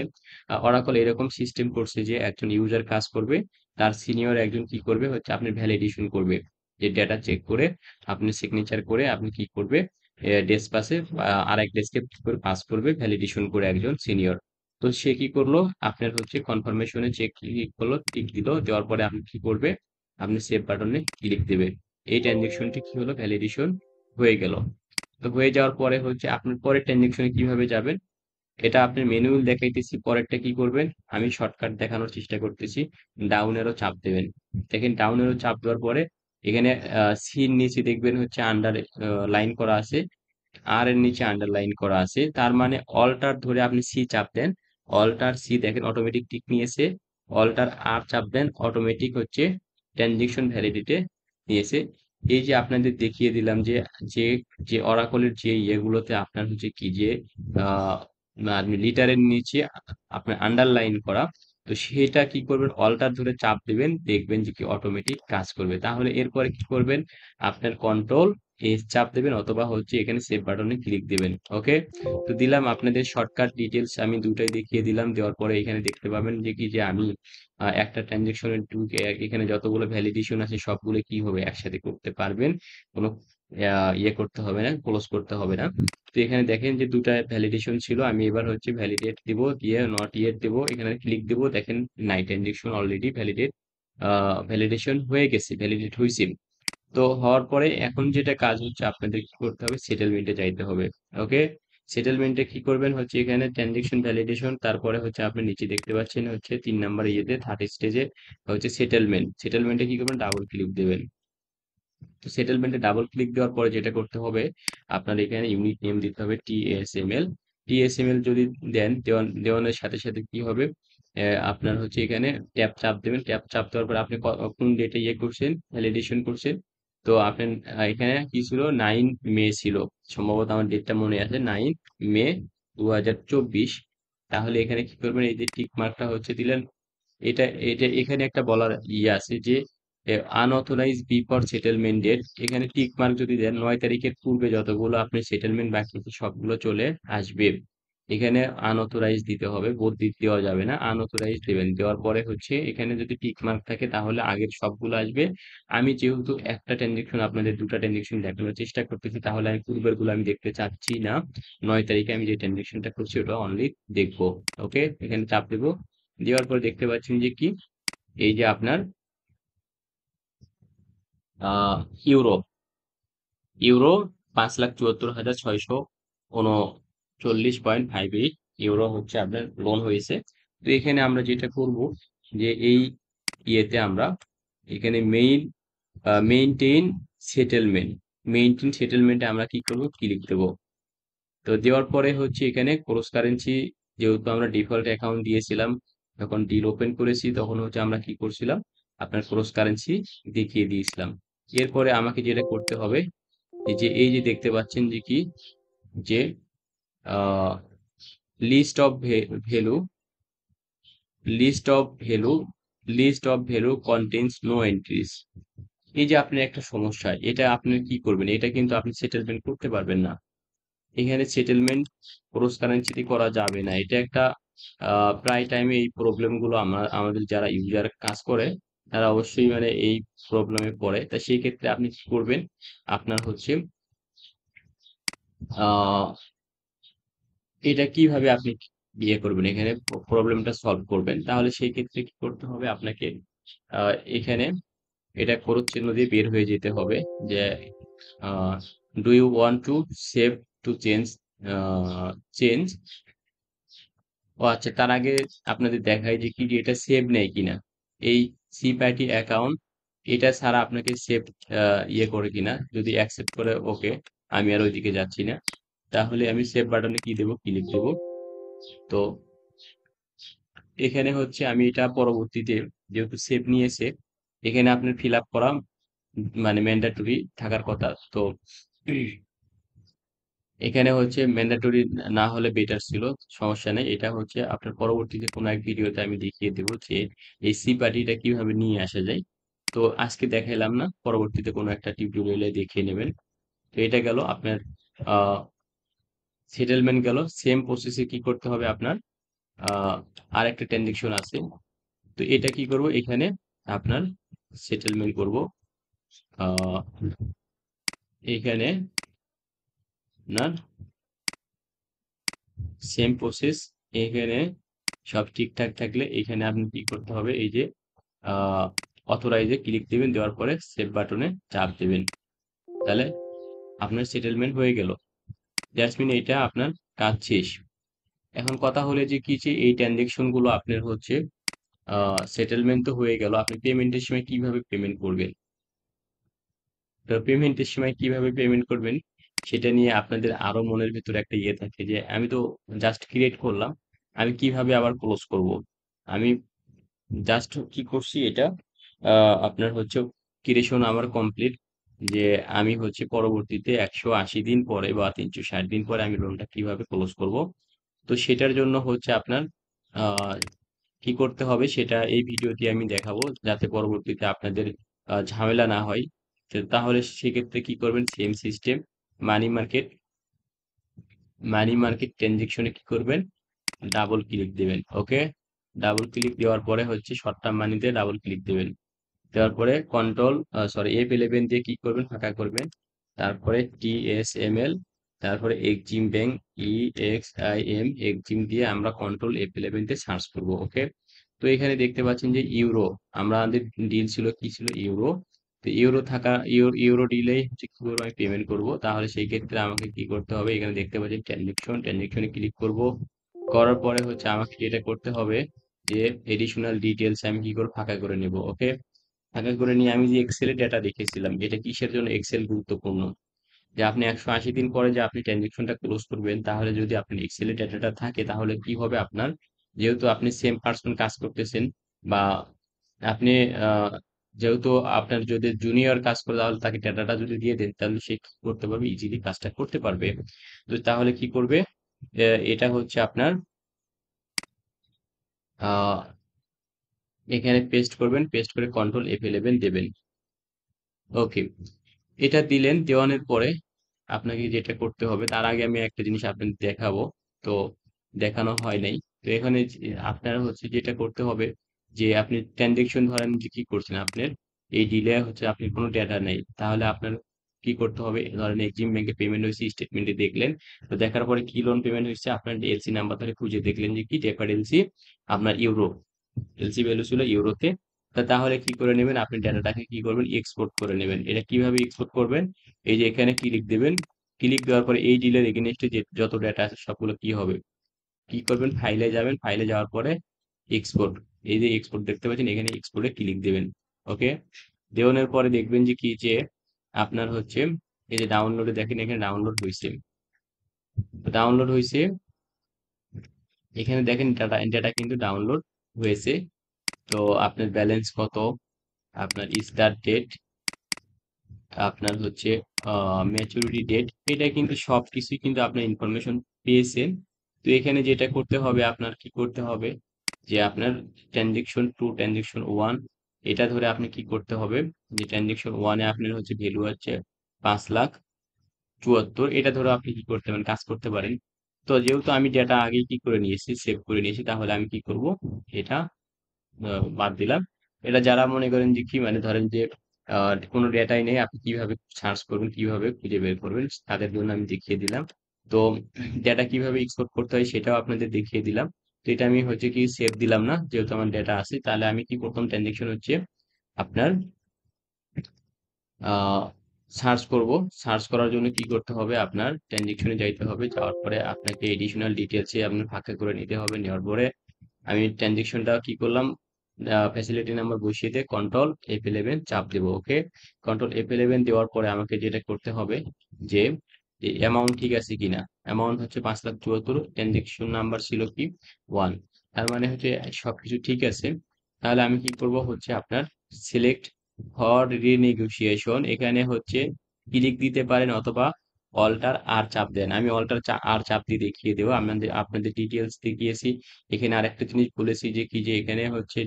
অরাকল এরকম সিস্টেম করছে যে একজন ইউজার কাজ করবে, তার সিনিয়র একজন কি করবে হচ্ছে আপনি ভ্যালিডেশন করবে, যে ডেটা চেক করে আপনি সিগনেচার করে আপনি কি করবে ডেস্ক পাসে আর এক ডেস্কে করে পাস করবে ভ্যালিডেশন করে একজন সিনিয়র। তো সে কি করলো আপনার হচ্ছে কনফার্মেশনে চেক ক্লিক করলো, টিক দিল, দেওয়ার পরে আপনি কি করবে আপনি সেভ বাটনে ক্লিক দেবে। এই ট্রানজেকশনটি কি হলো ভ্যালিডেশন হয়ে গেল। তো হয়ে যাওয়ার পরে হচ্ছে আপনার পরের ট্রানজেকশনে কিভাবে যাবেন, এটা আপনি ম্যানুয়াল দেখাইতেছি, পরেরটা কি করবেন আমি শর্টকাট দেখানোর চেষ্টা করতেছি। ডাউন এরো চাপ দেবেন। দেখেন ডাউন এরো চাপ দেওয়ার পরে এখানে সির নিচে দেখবেন হচ্ছে আন্ডার লাইন করা আছে, আর এর নিচে আন্ডারলাইন করা আছে, তার মানে অল্টার ধরে আপনি সি চাপ দেন, অল্টার সি দেখেন অটোমেটিক টিক নিয়েছে, অল্টার আর চাপ দেন অটোমেটিক হচ্ছে ট্রানজেকশন ভ্যালিডিটি নিয়েছে। এই যে আপনাদের দেখিয়ে দিলাম যে যে যে অরাকলের যে ইয়েগুলোতে আপনার হচ্ছে কি যে আহ লিটারের নিচে আপনার আন্ডারলাইন করা, তো সেটা কি করবেন অল্টার ধরে চাপ দিবেন, দেখবেন যে কি অটোমেটিক কাজ করবে। তাহলে এরপরে কি করবেন আপনার কন্ট্রোল এস চাপ দেবেন অথবা হচ্ছে এখানে সেভ বাটনে ক্লিক দিবেন। ওকে, তো দিলাম আপনাদের শর্টকাট ডিটেলস আমি দুটাই দেখিয়ে দিলাম। দেওয়ার পরে এখানে দেখতে পাবেন যে কি যে আমি একটা ট্রানজেকশনের এখানে যতগুলো ভ্যালিডেশন আছে সবগুলো কি হবে একসাথে করতে পারবেন, কোনো ইয়ে করতে হবে না, ক্লোজ করতে হবে না। তো এখানে দেখেন যে দুটা ভ্যালিডেশন ছিল, আমি এবার হচ্ছে ভ্যালিডেট দিব, দিয়ে নট ইয়েট দেব, এখানে ক্লিক দেব, দেখেন নাই ট্রানজেকশন অলরেডি ভ্যালিডেশন হয়ে গেছে, ভ্যালিডেট হয়েছে। তো হওয়ার পরে এখন যেটা কাজ হচ্ছে আপনাদের কি করতে হবে সেটেলমেন্টে যাইতে হবে। ওকে, সেটেলমেন্টে কি করবেন হচ্ছে এখানে ট্রানজেকশন ভ্যালিডেশন, তারপরে হচ্ছে আপনি নিচে দেখতে পাচ্ছেন হচ্ছে 3 নাম্বার ইয়েতে থার্ড স্টেজে হচ্ছে সেটেলমেন্ট, সেটেলমেন্টে কি করবেন ডাবল ক্লিক দেবেন। তো সেটেলমেন্টে ডাবল ক্লিক দেওয়ার পরে যেটা করতে হবে আপনার এখানে ইউনিট নেম দিতে হবে টিএসএমএল। টিএসএমএল যদি দেন দেওয়ানোর সাথে সাথে কি হবে আপনার হচ্ছে এখানে ট্যাব চাপ দেবেন, ট্যাব চাপ দেওয়ার পরে আপনি কোন ডেটে ইয়ে করছেন ভ্যালিডেশন করছেন। তো আপনি এখানে কি ছিল 9 মে ছিল, সম্ভবত আমার ডেটটা মনে আছে 9 মে 2024। তাহলে এখানে কি করবেন এই যে টিক মার্কটা হচ্ছে দিলেন, এটা এটা এখানে একটা বলার ইয়ে আছে যে আনঅথরাইজ বিফোর সেটেলমেন্ট ডেট, এখানে টিক মার্ক যদি দেন 9 তারিখের পূর্বে যতগুলো আপনি সেটেলমেন্ট বাকি আছে সবগুলো চলে আসবে। এখানে আনঅথরাইজ দিতে হবে, বদলি দেওয়া যাবে না, আনঅথরাইজ দেবেন। দেওয়ার পরে হচ্ছে এখানে যদি টিক মার্ক থাকে তাহলে আগের সবগুলো আসবে। আমি যেহেতু একটা ট্রানজেকশন আপনাদের দুটা ট্রানজেকশন দেখানোর চেষ্টা করতেছি, তাহলে আমি পূর্বের গুলো আমি দেখতে চাচ্ছি না। 9 তারিখে আমি যে ট্রানজেকশনটা করছি ওটা অনলি দেখবো। ওকে, এখানে চাপ দেবো, দেওয়ার পর দেখতে পাচ্ছেন যে কি এই যে আপনার ইউরো ইউরো 5,74,639.58 ইউরো হচ্ছে আপনার লোন হয়েছে। তো এখানে আমরা যেটা করব যে এই ইয়েতে আমরা এখানে মেইনটেইন সেটেলমেন্ট, মেইনটেইন সেটেলমেন্টে আমরা কি করব ক্লিক দেব। তো দেওয়ার পরে হচ্ছে এখানে ক্রস কারেন্সি, যেহেতু আমরা ডিফল্ট অ্যাকাউন্ট দিয়েছিলাম, যখন ডিল ওপেন করেছি তখন হচ্ছে আমরা কি করছিলাম আপনার ক্রস কারেন্সি দেখিয়ে দিয়েছিলাম। এরপরে আমাকে যেটা করতে হবে এই যে দেখতে পাচ্ছেন যে কি যে list of value, list of value list of value contains no entries. এই যে আপনার একটা সমস্যা, এটা আপনি কি করবেন, এটা কিন্তু আপনি সেটেলমেন্ট করতে পারবেন না। এখানে সেটেলমেন্ট ক্রস কারেন্সি করা যাবে না, এটা একটা প্রায় টাইমে এই প্রবলেম গুলো আমাদের যারা ইউজার কাজ করে তারা অবশ্যই মানে এই প্রবলেমে পড়ে। তা সেই ক্ষেত্রে আপনি কি করবেন আপনার হচ্ছে আহ এটা কিভাবে আপনি ইয়ে করবেন এখানে প্রবলেমটা সলভ করবেন, তাহলে সেই ক্ষেত্রে কি করতে হবে আপনাকে এখানে এটা ক্রস চিহ্ন দিয়ে বের হয়ে যেতে হবে যে do you want to save to change. ও আচ্ছা, তার আগে আপনাদের দেখাই যে কি যে এটা সেভ নেই কিনা, এই সি প্যাটি অ্যাকাউন্ট এটা ছাড়া আপনাকে সেভ ইয়ে করে কিনা, যদি অ্যাকসেপ্ট করে ওকে, আমি আর ওইদিকে যাচ্ছি না। তাহলে আমি সেভ বাটনে কি দেবো ক্লিক দেবো। তো এখানে হচ্ছে আমি এটা পরবর্তীতে যেহেতু সেভ নিয়েছে এখানে আপনার ফিল আপ করা মানে ম্যান্ডেটরি থাকার কথা। তো এখানে হচ্ছে ম্যান্ডেটরি না হলে বেটার ছিল, সমস্যা নেই। এটা হচ্ছে আপনার পরবর্তীতে কোনো এক ভিডিওতে আমি দেখিয়ে দেবো যে এই সি পার্টিটা কিভাবে নিয়ে আসা যায়। তো আজকে দেখাইলাম না, পরবর্তীতে কোনো একটা টিউটোরিয়ালে দেখিয়ে নেবেন। তো এটা গেল আপনার সেটেলমেন্ট গেল। সেম প্রসেসে কি করতে হবে আপনার, আহ আর একটা ট্রানজেকশন আছে। তো এটা কি করব, এখানে আপনার সেটেলমেন্ট করব। আহ এখানে আপনার সেম প্রসেস, এখানে সব ঠিকঠাক থাকলে এখানে আপনি কি করতে হবে, এই যে অথরাইজে ক্লিক দিবেন, দেওয়ার পরে সেভ বাটনে চাপ দিবেন। তাহলে আপনার সেটেলমেন্ট হয়ে গেল। দ্যাটস মিন এটা আপনার কাজ শেষ। এখন কথা হলে যে কি, যে এই ট্রানজেকশন গুলো আপনার হচ্ছে সেটেলমেন্ট তো হয়ে গেল, আপনি পেমেন্টের সময় কিভাবে পেমেন্ট করবেন। তো পেমেন্টের সময় কিভাবে পেমেন্ট করবেন সেটা নিয়ে আপনাদের আরো মনের ভিতরে একটা ইয়ে থাকে যে আমি তো জাস্ট ক্রিয়েট করলাম, আমি কিভাবে আবার ক্লোজ করব। আমি জাস্ট কি করছি এটা, আপনার হচ্ছে ক্রিয়েশন আমার কমপ্লিট, যে আমি হচ্ছে পরবর্তীতে 180 দিন পরে বা 360 দিন পরে আমি লোনটা কিভাবে ক্লোজ করব। তো সেটার জন্য হচ্ছে আপনার আহ, কি করতে হবে সেটা এই ভিডিওতে আমি দেখাবো, যাতে পরবর্তীতে আপনাদের ঝামেলা না হয়। তো তাহলে সেক্ষেত্রে কি করবেন, same system, money market money market ট্রানজেকশনে কি করবেন, ডাবল ক্লিক দিবেন। ওকে, ডাবল ক্লিক দেওয়ার পরে হচ্ছে শর্ট টার্ম মানিতে ডাবল ক্লিক দিবেন। দেওয়ার পরে কন্ট্রোল F11 দিয়ে কি করবেন, ফাঁকা করবেন। তারপরে TSML, তারপরে এক্সিম ব্যাংক, এক্সিম দিয়ে আমরা কন্ট্রোল F11 তে সার্চ করব। ওকে, তো এখানে দেখতে পাচ্ছেন যে ইউরো, আমাদের ডিল ছিল কি, ছিল ইউরো। তো ইউরো থাকা, ইউরো ডিলেই হচ্ছে কি করবো, আমি পেমেন্ট করব। তাহলে সেই ক্ষেত্রে আমাকে কি করতে হবে, এখানে দেখতে পাচ্ছেন ট্রানজেকশনে ক্লিক করব। করার পরে হচ্ছে আমাকে যেটা করতে হবে, যে এডিশনাল ডিটেলস আমি কি করে ফাঁকা করে নেব। ওকে, ফাঁকা করে নিয়ে আমি যে এক্সেলে ডেটা দেখেছিলাম, এটা কিসের জন্য এক্সেল গুরুত্বপূর্ণ, যে আপনি 180 দিন পরে যে আপনি ট্রানজেকশনটা ক্লোজ করবেন, তাহলে যদি আপনি এক্সেলে ডেটাটা থাকে তাহলে কি হবে আপনার, যেহেতু আপনি সেম পার্সন কাজ করতেছেন, বা আপনি আহ, যেহেতু আপনার যদি জুনিয়র কাজ করে তাহলে তাকে ডেটাটা যদি দিয়ে দেন, তাহলে সে কি করতে পারবে, ইজিলি কাজটা করতে পারবে। তো তাহলে কি করবে, এটা হচ্ছে আপনার আহ এখানে পেস্ট করবেন, পেস্ট করে কন্ট্রোল F11 দেবেন। ওকে, এটা দিলেন, দেওয়ানোর পরে আপনাকে যেটা করতে হবে, তার আগে আমি একটা জিনিস আপনাদের দেখাবো। তো দেখানো হয় নাই। তো এখানে আপনার হচ্ছে যেটা করতে হবে, যে আপনি ট্রানজেকশন ধরেন যে কি করছেন, আপনার এই ডিলে হচ্ছে আপনি কোনো ডেটা নেই, তাহলে আপনার কি করতে হবে, ধরেন এক্সিম ব্যাংকে পেমেন্ট হয়েছে, স্টেটমেন্টে দেখলেন। তো দেখার পরে কি লোন পেমেন্ট হয়েছে, আপনার এলসি নাম্বার ধরে খুঁজে দেখলেন যে কি ডেপার এলসি, আপনার ইউরো, এলসি ভ্যালু ছিল ইউরোতে। তাহলে কি করে নেবেন, আপনি ডেটাটাকে কি করবেন, এক্সপোর্ট করে নেবেন। এটা কিভাবে এক্সপোর্ট করবেন, এই যে এখানে ক্লিক দেবেন। ক্লিক দেওয়ার পরে এই ডিলের এগেইনস্টে যে যত ডেটা আছে সবগুলো কি হবে, কি করবেন, ফাইলে যাবেন, ফাইলে যাওয়ার পরে এক্সপোর্ট, এই যে এক্সপোর্ট দেখতে পাচ্ছেন, এখানে এক্সপোর্টে ক্লিক দিবেন। ওকে, দেওয়ানোর পরে দেখবেন যে কি, যে আপনার হচ্ছে এই যে ডাউনলোডে দেখেন, এখানে ডাউনলোড হয়েছে। ডাউনলোড হয়েছে, এখানে দেখেন ডাটা ডাটা কিন্তু ডাউনলোড হয়েছে। তো আপনার ব্যালেন্স কত, আপনার স্টার্ট ডেট, আপনার হচ্ছে ম্যাচুরিটি ডেট, এটা কিন্তু সবকিছুই কিন্তু আপনার ইনফরমেশন পেয়েছেন। তো এখানে যেটা করতে হবে, আপনার কি করতে হবে, যে আপনার ট্রানজেকশন 2, ট্রানজেকশন 1, এটা ধরে আপনি কি করতে হবে, যে ট্রানজেকশন 1-এ আপনার হচ্ছে ভ্যালু হচ্ছে 5,74,000, এটা ধরে আপনি কি করতে পারেন, কাজ করতে পারেন। তো যেহেতু আমি ডেটা আগেই কি করে নিয়েছি, সেভ করে নিয়েছি, তাহলে আমি কি করব, এটা বাদ দিলাম। এটা যারা মনে করেন যে কি, মানে ধরেন যে কোনো ডেটাই নেই, আপনি কিভাবে সার্চ করবেন, কিভাবে খুঁজে বের করবেন, তাদের জন্য আমি দেখিয়ে দিলাম। তো ডেটা কিভাবে এক্সপোর্ট করতে হয় সেটাও আপনাদের দেখিয়ে দিলাম। তো এটা আমি হচ্ছে কি সেভ দিলাম না, যেহেতু আমার ডেটা আছে। তাহলে আমি কি, প্রথম ট্রানজেকশন হচ্ছে আপনার আহ সার্চ করব। সার্চ করার জন্য কি করতে হবে, আপনার ট্রানজেকশনে যাইতে হবে, যাওয়ার পরে আপনাকে এডিশনাল ডিটেলসে আপনার ফাঁকা করে নিতে হবে। নেওয়ার পরে আমি ট্রানজেকশনটা কি করলাম, ফ্যাসিলিটি নাম্বার বসিয়ে দিয়ে কন্ট্রোল F11 চাপ দেবো। ওকে, কন্ট্রোল F11 দেওয়ার পরে আমাকে যেটা করতে হবে, যে অ্যামাউন্ট ঠিক আছে কিনা। অ্যামাউন্ট হচ্ছে 5,74,000, ট্রানজেকশন নাম্বার ছিল কি 1, তার মানে হচ্ছে সবকিছু ঠিক আছে। তাহলে আমি কি করব, হচ্ছে আপনার সিলেক্ট ফর রিনেগোসিয়েশন, এখানে হচ্ছে ক্লিক দিতে পারেন, অথবা অল্টার আর চাপ দেন। আমি অল্টার আর চাপ দিয়ে দেখিয়ে দেবো। আপনাদের আপনাদের ডিটেলস দেখিয়েছি। এখানে আরেকটা জিনিস বলেছি যে কি যে এখানে হচ্ছে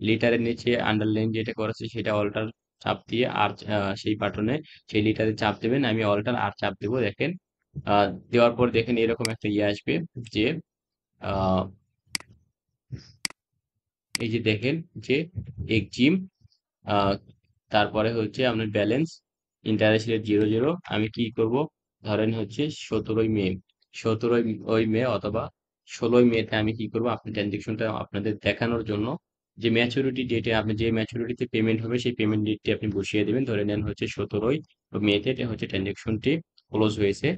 লিটারের নিচে আন্ডারলাইন যেটা করেছে সেটা অল্টার চাপ দিয়ে আর সেই বাটনে সেই লিটারে চাপ দেবেন। আমি অল্টার আর চাপ দেবো, দেখেন। দেওয়ার পর দেখেন এরকম একটা ইয়ে আসবে যে আহ, এই যে দেখেন যে এক্সিম, আহ, তারপরে হচ্ছে আপনার ব্যালেন্স, ইন্টারেস্ট রেট 0 0। আমি কি করব, ধরেন হচ্ছে 17ই মে, 17ই মে অথবা 16ই মেতে আমি কি করব, আপনার ট্রানজেকশনটা আপনাদের দেখানোর জন্য যে ম্যাচুরিটি ডেটে আপনি যে ম্যাচুরিটিতে পেমেন্ট হবে সেই পেমেন্ট ডেটটি আপনি বসিয়ে দেবেন। ধরে নেন হচ্ছে 17ই মেতে এটা হচ্ছে ট্রানজেকশনটি ক্লোজ হয়েছে।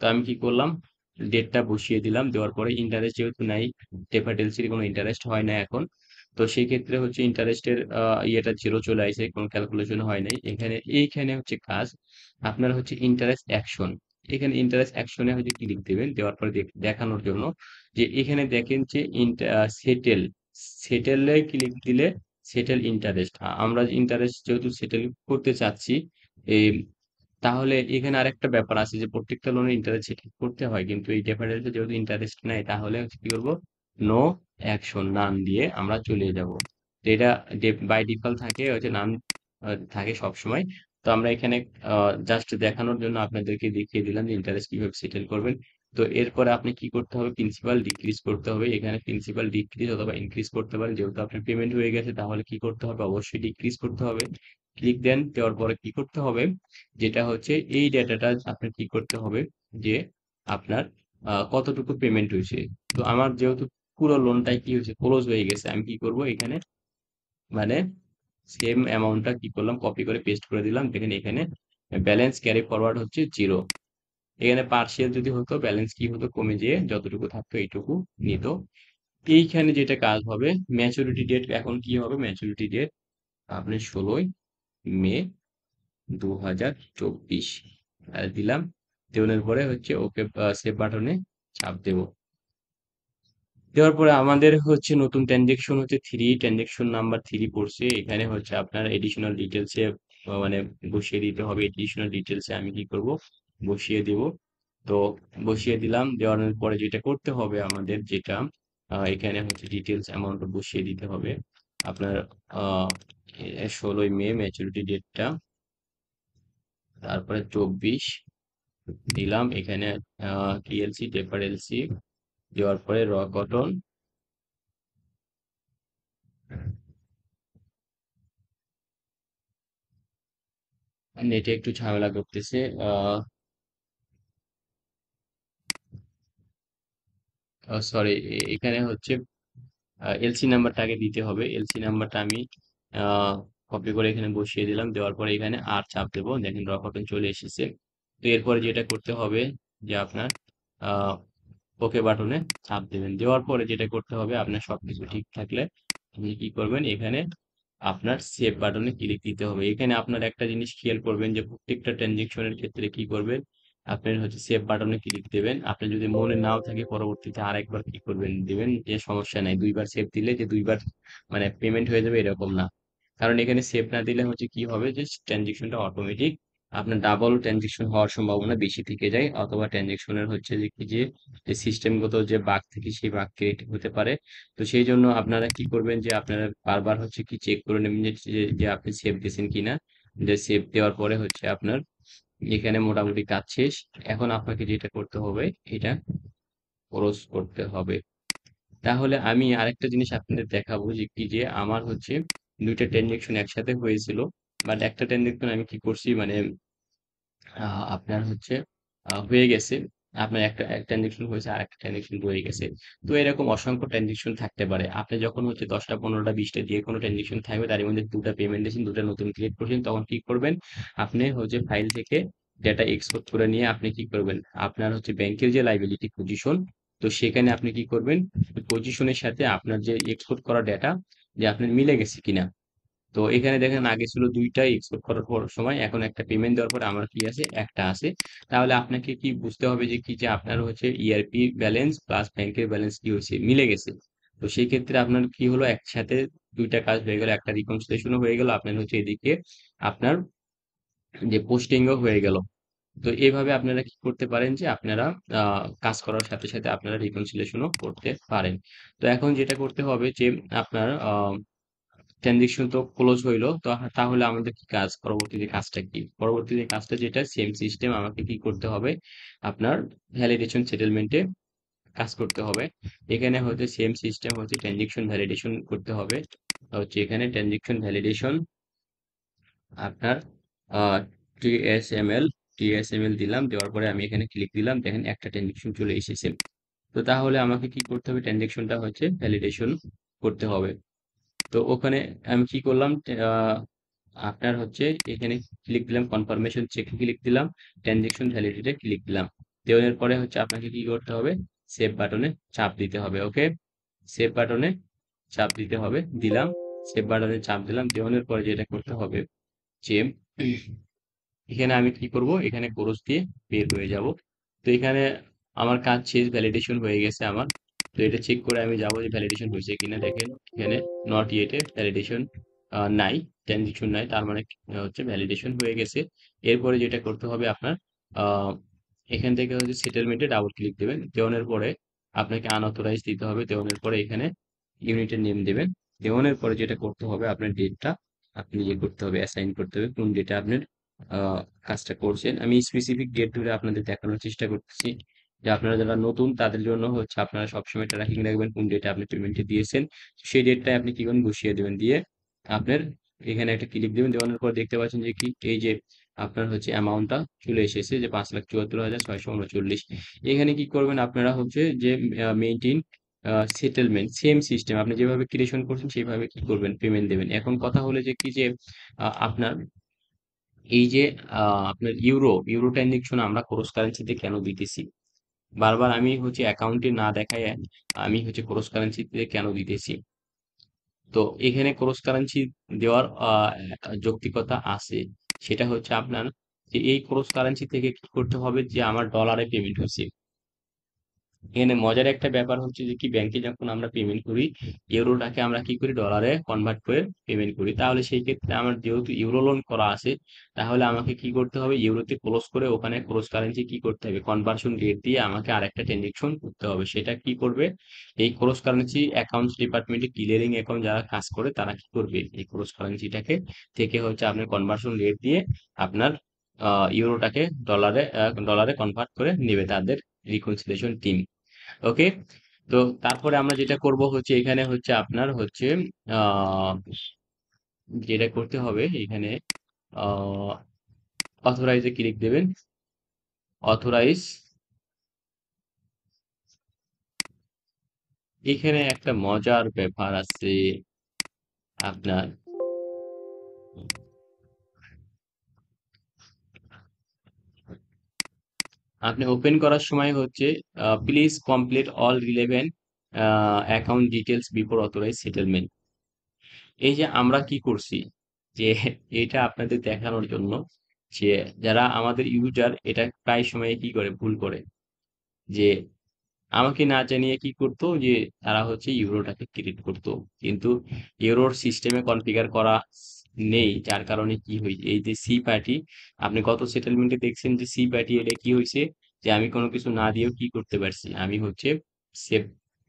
তো আমি কি করলাম, ডেটটা বসিয়ে দিলাম, দেওয়ার পরে ইন্টারেস্ট যেহেতু নাই, টেপাটেলসির কোনো ইন্টারেস্ট হয় না এখন, তো সেই ক্ষেত্রে হচ্ছে ইন্টারেস্টের ইয়েটা 0 চলে আসে, কোনো ক্যালকুলেশন হয় নাই এখানে। এইখানে হচ্ছে কাজ আপনার হচ্ছে ইন্টারেস্ট অ্যাকশন। এখানে ইন্টারেস্ট অ্যাকশনে হচ্ছে ক্লিক দেবেন, দেওয়ার পরে দেখানোর জন্য যে এখানে দেখেন যে সেটেল, সেটেলে ক্লিক দিলে সেটেল ইন্টারেস্ট, আমরা ইন্টারেস্ট যেহেতু সেটেল করতে চাচ্ছি, এই তাহলে এখানে আরেকটা ব্যাপার আছে যে প্রত্যেকটা লোনের ইন্টারেস্ট সেটেল করতে হয়, কিন্তু এই ডেফারেন্সে যেহেতু ইন্টারেস্ট নাই তাহলে হচ্ছে কি করবো, নো অ্যাকশন নাম দিয়ে আমরা চলে যাব। তো এটা বাই ডিফল্ট থাকে হচ্ছে নাম থাকে সব সময়। তো আমরা এখানে জাস্ট দেখানোর জন্য আপনাদেরকে দেখিয়ে দিলাম যে ইন্টারেস্ট কিভাবে সেটেল করবেন। তো এরপরে আপনি কি করতে হবে, প্রিন্সিপাল ডিক্রিজ করতে হবে। এখানে প্রিন্সিপাল ডিক্রিজ অথবা ইনক্রিজ করতে পারেন, যেহেতু আপনার পেমেন্ট হয়ে গেছে তাহলে কি করতে হবে, অবশ্যই ডিক্রিজ করতে হবে। ক্লিক দেন, দেওয়ার পরে কি করতে হবে, যেটা হচ্ছে এই ডেটাটা আপনার কি করতে হবে যে আপনার কতটুকু পেমেন্ট হয়েছে। তো আমার যেহেতু পুরো লোনটাই কি হয়েছে, ক্লোজ হয়ে গেছে, আমি কি করব এখানে মানে সেম অ্যামাউন্টটা কি করলাম, কপি করে পেস্ট করে দিলাম। দেখেন এখানে ব্যালেন্স ক্যারি ফরওয়ার্ড হচ্ছে 0। এখানে পার্শিয়াল যদি হতো ব্যালেন্স কি হতো, কমে যেয়ে যতটুকু থাকতো এইটুকু নিত। এইখানে যেটা কাজ হবে, ম্যাচুরিটি ডেট এখন কি হবে, ম্যাচুরিটি ডেট আপনি 16ই মে 2024 আর দিলাম। দেওয়ার পরে হচ্ছে ওকে সেভ বাটনে চাপ দেব। দেওয়ার পরে আমাদের হচ্ছে নতুন ট্রানজেকশন হচ্ছে ট্রানজেকশন নাম্বার 3 পড়ছে। এখানে হচ্ছে আপনার এডিশনাল ডিটেলসে মানে বসিয়ে দিতে হবে। এডিশনাল ডিটেলসে আমি কি করব, বসিয়ে দেব। তো বসিয়ে দিলাম, দেওয়ানোর পরে যেটা করতে হবে আমাদের, যেটা এখানে হচ্ছে ডিটেলস অ্যামাউন্ট বসিয়ে দিতে হবে আপনার। আহ 16ই মে ম্যাচুরিটি ডেটটা, তারপরে 24 দিলাম এখানে, টিএলসি টেপার এলসি দেওয়ার পরে র কটন। নেটে একটু ঝামেলা করতেছে। আহ সরি, এখানে হচ্ছে এলসি নাম্বারটা আগে দিতে হবে। এলসি নাম্বারটা আমি কপি করে এখানে বসিয়ে দিলাম, দেওয়ার পরে এখানে আর চাপ দেবো, দেখেন র কটন চলে এসেছে। তো এরপরে যেটা করতে হবে যে আপনার ওকে বাটনে চাপ দেবেন। দেওয়ার পরে যেটা করতে হবে, আপনার সবকিছু ঠিক থাকলে আপনি কি করবেন, এখানে আপনার সেভ বাটনে ক্লিক দিতে হবে। এখানে আপনার একটা জিনিস খেয়াল করবেন যে প্রত্যেকটা ট্রানজেকশনের ক্ষেত্রে কি করবেন, আপনার হচ্ছে সেভ বাটনে ক্লিক দেবেন। আপনার যদি মনে নাও থাকে পরবর্তীতে আরেকবার কি করবেন দিবেন, যে সমস্যা নাই, দুইবার সেভ দিলে যে দুইবার মানে পেমেন্ট হয়ে যাবে এরকম না। কারণ এখানে সেভ না দিলে হচ্ছে কি হবে, যে ট্রানজেকশনটা অটোমেটিক আপনার ডাবল ট্রানজেকশন হওয়ার সম্ভাবনা বেশি থেকে যায়, অথবা ট্রানজেকশনের হচ্ছে যে কি যে সিস্টেমগত যে বাগ থেকে সেই বাগ ক্রিয়েট হতে পারে। তো সেই জন্য আপনারা কি করবেন, যে আপনারা বারবার হচ্ছে কি চেক করে নেবেন যে যে আপনি সেভ দিয়েছেন কিনা। যে সেভ দেওয়ার পরে হচ্ছে আপনার এখানে মোটামুটি কাজ শেষ। এখন আপনাকে যেটা করতে হবে, এটা ক্লোজ করতে হবে। তাহলে আমি আরেকটা জিনিস আপনাদের দেখাবো যে কি যে আমার হচ্ছে দুইটা ট্রানজেকশন একসাথে হয়েছিল, বাট একটা ট্রানজেকশন আমি কি করছি মানে আপনার হচ্ছে হয়ে গেছে, আপনার একটা ট্রানজেকশন হয়েছে আর একটা ট্রানজেকশন রয়ে গেছে। তো এরকম অসংখ্য ট্রানজেকশন থাকতে পারে। আপনি যখন হচ্ছে 10টা 15টা 20টা যে কোনো ট্রানজেকশন থাকবে, তার মধ্যে দুটা পেমেন্ট দিয়েছেন, দুটা নতুন ক্রিয়েট করছেন, তখন কি করবেন, আপনি হচ্ছে ফাইল থেকে ডেটা এক্সপোর্ট করে নিয়ে আপনি কি করবেন, আপনার হচ্ছে ব্যাংকের যে লাইবিলিটি পজিশন, তো সেখানে আপনি কি করবেন, পজিশনের সাথে আপনার যে এক্সপোর্ট করা ডেটা যে আপনার মিলে গেছে কিনা। তো এখানে দেখেন আগে ছিল দুইটাই, এক্সপোর্ট করার পর সময় এখন একটা পেমেন্ট দেওয়ার পর আমার কি আছে, একটা আছে। তাহলে আপনাকে কি বুঝতে হবে যে কি যে আপনার হচ্ছে ইআরপি ব্যালেন্স প্লাস ব্যাংকের ব্যালেন্স কি হয়েছে, মিলে গেছে। তো সেই ক্ষেত্রে আপনার কি হলো, একসাথে দুইটা কাজ হয়ে গেল, একটা রিকনসিলিয়েশনও হয়ে গেল, আপনার হচ্ছে এদিকে আপনার যে পোস্টিংও হয়ে গেল। তো এইভাবে আপনারা কি করতে পারেন যে আপনারা কাজ করার সাথে সাথে আপনারা রিকনসিলিয়েশনও করতে পারেন। তো এখন যেটা করতে হবে যে আপনার ট্রানজেকশন তো ক্লোজ হইলো, তো তাহলে আমাদের কি কাজ, পরবর্তীতে কাজটা কি? পরবর্তীতে কাজটা যেটা সেম সিস্টেম, আমাকে কি করতে হবে, আপনার ভ্যালিডেশন সেটেলমেন্টে কাজ করতে হবে। এখানে হচ্ছে সেম সিস্টেম হচ্ছে ট্রানজেকশন ভ্যালিডেশন করতে হবে। হচ্ছে এখানে ট্রানজেকশন ভ্যালিডেশন আপনার টিএসএমএল টিএসএমএল দিলাম, দেওয়ার পরে আমি এখানে ক্লিক দিলাম, দেখেন একটা ট্রানজেকশন চলে এসেছে। তো তাহলে আমাকে কি করতে হবে, ট্রানজেকশনটা হচ্ছে ভ্যালিডেশন করতে হবে। তো ওখানে আমি কি করলাম, আহ, আপনার হচ্ছে এখানে ক্লিক দিলাম, কনফার্মেশন চেকে ক্লিক দিলাম, ট্রানজেকশন ভ্যালিডিটিতে ক্লিক দিলাম। দেওয়ার পরে হচ্ছে আপনাকে কি করতে হবে, সেভ বাটনে চাপ দিতে হবে। ওকে, সেভ বাটনে চাপ দিতে হবে, দিলাম, সেভ বাটনে চাপ দিলাম। দেওয়ানোর পরে যেটা করতে হবে যে এখানে আমি কি করব, এখানে ক্রস দিয়ে বের হয়ে যাব। তো এখানে আমার কাজ শেষ, ভ্যালিডেশন হয়ে গেছে আমার। তো এটা চেক করে আমি যাবো যে ভ্যালিডেশন হয়েছে কিনা। দেখেন এখানে নট ইয়েটে ভ্যালিডেশন নাই, ট্রানজেকশন নাই, তার মানে হচ্ছে ভ্যালিডেশন হয়ে গেছে। এরপরে যেটা করতে হবে আপনার, আহ, এখান থেকে হচ্ছে সেটেলমেন্টে ডাবল ক্লিক দেবেন, দেওয়ানোর পরে আপনাকে আনঅথরাইজ দিতে হবে। দেওয়ানোর পরে এখানে ইউনিটের নেম দেবেন। দেওয়ানোর পরে যেটা করতে হবে, আপনার ডেটটা আপনি ইয়ে করতে হবে, অ্যাসাইন করতে হবে, কোন ডেটে আপনার আহ, কাজটা করছেন। আমি স্পেসিফিক ডেট ধরে আপনাদের দেখানোর চেষ্টা করতেছি, যে আপনারা যারা নতুন তাদের জন্য হচ্ছে আপনারা সবসময় ট্র্যাকিং রাখবেন কোন ডেটে আপনি পেমেন্টে দিয়েছেন। সেই ডেটটাই আপনি কি করবেন, বসিয়ে দেবেন, দিয়ে আপনার এখানে একটা ক্লিক দেবেন। দেওয়ানোর পর দেখতে পাচ্ছেন যে কি এই যে আপনার হচ্ছে অ্যামাউন্টটা চলে এসেছে, যে 5,74,639। এখানে কি করবেন আপনারা হচ্ছে যে মেইনটেইন সেটেলমেন্ট সেম সিস্টেম, আপনি যেভাবে ক্রিয়েশন করছেন সেইভাবে কি করবেন, পেমেন্ট দেবেন। এখন কথা হলো যে কি যে আপনার এই যে আপনার ইউরো ইউরো ট্রানজেকশন আমরা ক্রস কারেন্সিতে কেন দিতেছি, বারবার আমি হচ্ছে অ্যাকাউন্টে না দেখায় আমি হচ্ছে ক্রস কারেন্সিতে কেন দিতেছি। তো এখানে ক্রস কারেন্সি দেওয়ার একটা যৌক্তিকতা আছে। সেটা হচ্ছে আপনার যে এই ক্রস কারেন্সি থেকে কি করতে হবে, যে আমার ডলারে পেমেন্ট হচ্ছে। এখানে মজার একটা ব্যাপার হচ্ছে যে কি, ব্যাংকে যখন আমরা পেমেন্ট করি ইউরোটাকে আমরা কি করি, ডলারে কনভার্ট করে পেমেন্ট করি। তাহলে সেই ক্ষেত্রে আমার যেহেতু ইউরো লোন করা আছে, তাহলে আমাকে কি করতে হবে, ইউরোতে ক্লোজ করে ওখানে ক্রস কারেন্সি কি করতে হবে, কনভার্সন রেট দিয়ে আমাকে আরেকটা ট্রানজেকশন করতে হবে। সেটা কি করবে, এই ক্রস কারেন্সি অ্যাকাউন্টস ডিপার্টমেন্টে ক্লিয়ারিং অ্যাকাউন্ট যারা কাজ করে তারা কি করবে, এই ক্রস কারেন্সিটাকে থেকে হচ্ছে আপনার কনভার্সন রেট দিয়ে আপনার ইউরোটাকে ডলারে কনভার্ট করে নেবে তাদের রিকনসিলিয়েশন টিম। ওকে, তো তারপরে আমরা যেটা করব হচ্ছে এখানে হচ্ছে আপনার হচ্ছে আহ যেটা করতে হবে এখানে অথরাইজে ক্লিক দেবেন। অথরাইজ, এখানে একটা মজার ব্যাপার আছে আপনার, আপনি ওপেন করার সময় হচ্ছে please complete all relevant account details before authorize settlement. এই যে আমরা কি করছি, যে এটা আপনাদের দেখানোর জন্য যে যারা আমাদের ইউজার এটা প্রায় সময় কি করে, ভুল করে, যে আমাকে না জানিয়ে কি করতো, যে তারা হচ্ছে ইউরোটাকে ক্রিয়েট করতো, কিন্তু ইউরোর সিস্টেমে কনফিগার করা নেই, যার কারণে কি হয়েছে, এই যে সি পার্টি, আপনি গত সেটেলমেন্টে দেখছেন যে সি পার্টি এটা কি হয়েছে, যে আমি কোনো কিছু না দিয়েও কি করতে পারছি, আমি হচ্ছে সেভ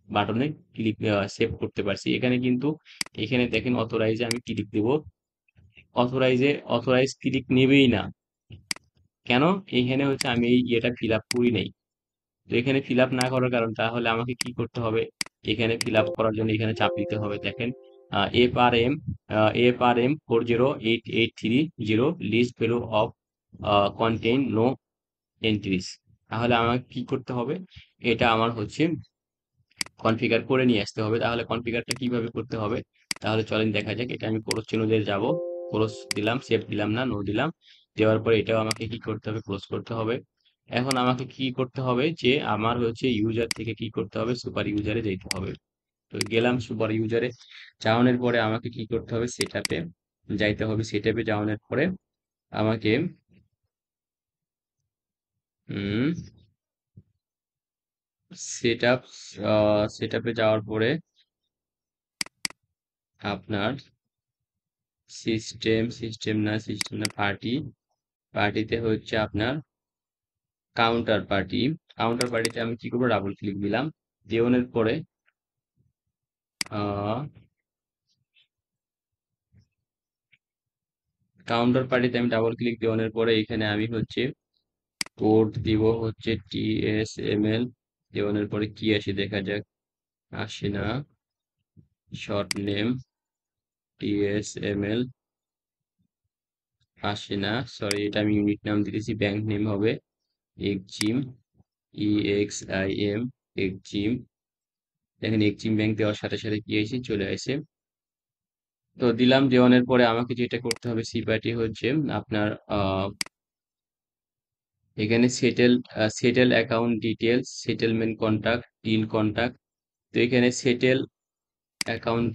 বাটনে ক্লিক সেভ করতে পারছি। এখানে কিন্তু এখানে দেখেন অথরাইজে আমি ক্লিক দেব, অথরাইজ ক্লিক নেবেই না। কেন, এইখানে হচ্ছে আমি এই ইয়েটা ফিল আপ করি নাই। তো এখানে ফিল আপ না করার কারণ, তাহলে আমাকে কি করতে হবে, এখানে ফিল আপ করার জন্য এখানে চাপ দিতে হবে। দেখেন F R M 408830 list value of contain no entries. তাহলে আমাকে কি করতে হবে, এটা আমার হচ্ছে কনফিগার করে নিয়ে আসতে হবে। তাহলে কনফিগারটা কিভাবে করতে হবে, তাহলে চলেন দেখা যাক। এটা আমি ক্লোজ চিহ্নে যাব, ক্লোজ দিলাম, সেভ দিলাম না, নো দিলাম। দেওয়ার পরে এটাও আমাকে কি করতে হবে, ক্লোজ করতে হবে। এখন আমাকে কি করতে হবে, যে আমার হচ্ছে ইউজার থেকে কি করতে হবে, সুপার ইউজারে যেতে হবে। তো গেলাম সুপার ইউজারে, যাওয়ানোর পরে আমাকে কি করতে হবে, সেটআপে যাইতে হবে। সেটআপে যাওয়ানোর পরে আমাকে হুম সেটআপ সেটআপে যাওয়ার পরে আপনার সিস্টেম, সিস্টেম না পার্টি, পার্টিতে হচ্ছে আপনার কাউন্টার পার্টি, কাউন্টার পার্টিতে আমি কি করবো, ডাবল ক্লিক দিলাম, দেওয়ানের পরে কাউন্টার পার্টিতে আমি ডাবল ক্লিক দেওয়ানোর পরে এখানে আমি হচ্ছে কোড দিব হচ্ছে TSML, দেওয়ানোর পরে কি আসে দেখা যাক, আসে না, শর্ট নেম TSML আসে না, সরি, এটা আমি ইউনিট নাম দিতেছি, ব্যাংক নেম হবে এক্সিম, EXIM, এক্সিম। দেখেন এক্সিম ব্যাংক দেওয়ার সাথে সাথে কি এসে চলে আসে। তো দিলাম, দেওয়ানোর পরে আমাকে যেটা করতে হবে সিপাটি হচ্ছে আপনার এখানে settle account details, settlement contact, deal contact. তো এখানে সেটেল অ্যাকাউন্ট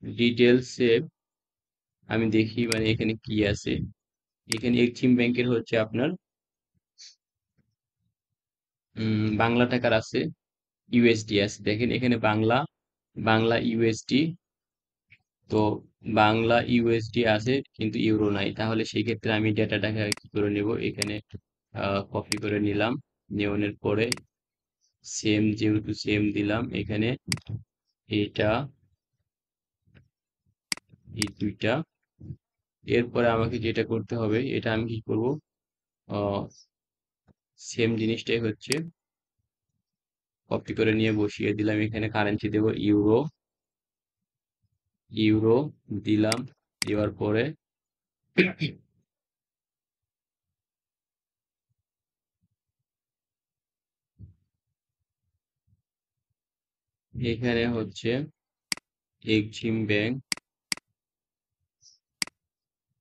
ডিটেলসে আমি দেখি মানে এখানে কি আছে। এখানে এক্সিম ব্যাংকের হচ্ছে আপনার বাংলা টাকার আছে, ইউএসডি আছে, দেখেন এখানে বাংলা, বাংলা ইউএসডি। তো বাংলা ইউএসডি আছে কিন্তু ইউরো নাই, তাহলে সেই ক্ষেত্রে আমি ডেটাটাকে কি করে নেব, এখানে কপি করে নিলাম, নেওয়ার পরে সেম, যেহেতু সেম দিলাম এখানে, এটা এই দুইটা। এরপরে আমাকে যেটা করতে হবে, এটা আমি কি করব, সেম জিনিসটাই হচ্ছে কপি করে নিয়ে বসিয়ে দিলাম, এখানে কারেন্সি দেব ইউরো, ইউরো দিলাম, দেওয়ার পরে এখানে হচ্ছে এক্সিম ব্যাংক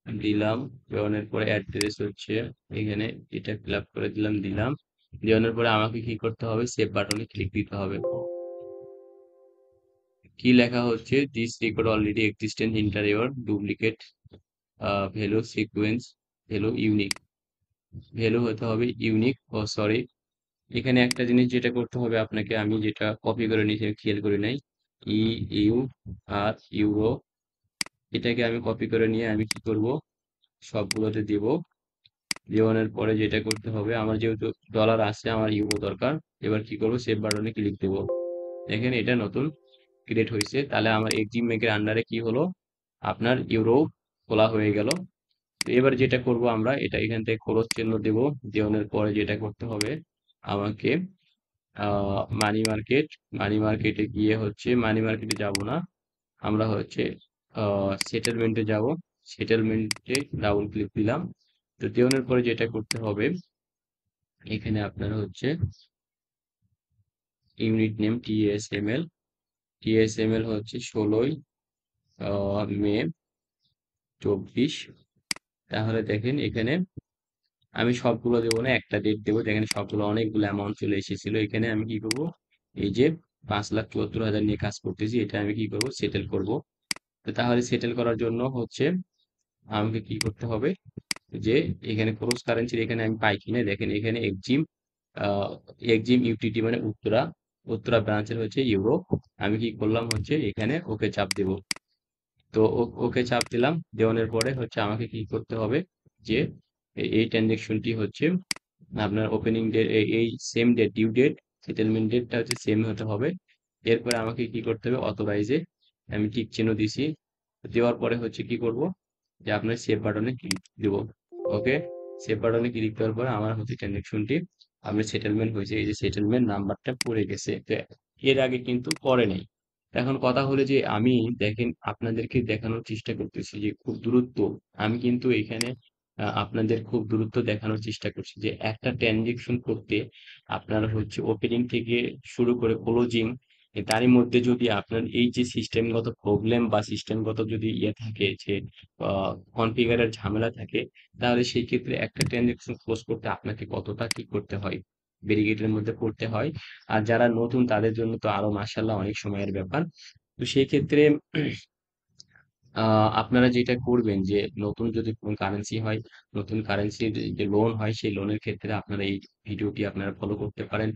দিলাম, দেওয়ানোর পরে অ্যাড্রেস হচ্ছে এখানে, এটা ফিল আপ করে দিলাম, দিলাম, দেওয়ানোর পরে আমাকে কি করতে হবে, সেভ বাটনে ক্লিক দিতে হবে। কি লেখা হচ্ছে, this record already existence, inter your duplicate value sequence, value unique, value হতে হবে ইউনিক, ও সরি, এখানে একটা জিনিস যেটা করতে হবে আপনাকে, আমি যেটা কপি করে নিয়েছি আমি খেয়াল করি নাই, ই ইউ আর ইউরো, এটাকে আমি কপি করে নিয়ে আমি কি করব, সবগুলোতে দিব, দেওয়ানোর পরে যেটা করতে হবে, আমার যেহেতু ডলার আছে, আমার ইউরো দরকার, এবার কি করব, সেভ বাটনে ক্লিক দেব। দেখেন এটা নতুন ক্রিয়েট হয়েছে, তাহলে আমার এক্সিম ব্যাংকের আন্ডারে কি হলো, আপনার ইউরো খোলা হয়ে গেল। তো এবার যেটা করব আমরা, এটা এখান থেকে খরচ চিহ্ন দেব, দেওয়ানোর পরে যেটা করতে হবে আমাকে, মানি মার্কেট, মানি মার্কেটে গিয়ে হচ্ছে, মানি মার্কেটে যাব না, আমরা হচ্ছে সেটেলমেন্টে যাব, সেটেলমেন্টে ডাবল ক্লিক দিলাম। তো দেওয়ানোর পরে যেটা করতে হবে, এখানে আপনার হচ্ছে ইউনিট নেম TSML, TSML হচ্ছে 16 মে 24। তাহলে দেখেন এখানে আমি সবগুলো দেবো না, একটা ডেট দেবো, দেখেন সবগুলো অনেকগুলো অ্যামাউন্ট চলে এসেছিল, এখানে আমি কি করব, এই যে 5,74,000 নিয়ে কাজ করতেছি, এটা আমি কি করব, সেটেল করব। তো তাহলে সেটেল করার জন্য হচ্ছে আমাকে কি করতে হবে, যে এখানে ক্রস কারেন্সির এখানে আমি পাই কিনা, দেখেন এখানে এক্সিম, এক্সিম ইউটিটি মানে উত্তরা, উত্তরা ব্রাঞ্চের হচ্ছে ইউরো, আমি কি করলাম হচ্ছে এখানে ওকে চাপ দেব। তো ওকে চাপ দিলাম, দেওয়ানোর পরে হচ্ছে আমাকে কি করতে হবে, যে এই ট্রানজেকশনটি হচ্ছে আপনার ওপেনিং ডেট, এই same date, due date, settlement ডেটটা হচ্ছে সেম হতে হবে। এরপরে আমাকে কি করতে হবে, অথরাইজে আমি টিক চিহ্ন দিছি, দেওয়ার পরে হচ্ছে কি করব, যে আপনার সেভ বাটনে ক্লিক দেব। ওকে, সেভ বাটনে ক্লিক দেওয়ার পরে আমার হচ্ছে ট্রানজেকশনটি আপনার সেটেলমেন্ট হয়েছে, এই যে সেটেলমেন্ট নাম্বারটা পড়ে গেছে, তো এর আগে কিন্তু পড়ে নাই। এখন কথা হলো যে আমি, দেখেন আপনাদেরকে দেখানোর চেষ্টা করতেছি যে খুব দ্রুত, আমি কিন্তু এখানে আপনাদের খুব দ্রুত দেখানোর চেষ্টা করছি যে একটা ট্রানজেকশন করতে আপনার হচ্ছে ওপেনিং থেকে শুরু করে ক্লোজিং, তারই মধ্যে যদি আপনার এই যে সিস্টেমগত প্রবলেম বা সিস্টেমগত যদি ইয়ে থাকে, যে কনফিগারের ঝামেলা থাকে, তাহলে সেই ক্ষেত্রে একটা ট্রানজেকশন ক্লোজ করতে আপনাকে কতটা কি করতে হয়, ব্যারিকেডের মধ্যে পড়তে হয়। আর যারা নতুন তাদের জন্য তো আরো মাশাআল্লাহ অনেক সময়ের ব্যাপার। তো সেই ক্ষেত্রে আপনারা যেটা করবেন যে নতুন যদি কোনো কারেন্সি হয়, নতুন কারেন্সির যে লোন হয় সেই লোনের ক্ষেত্রে আপনারা এই ভিডিওটি আপনারা ফলো করতে পারেন।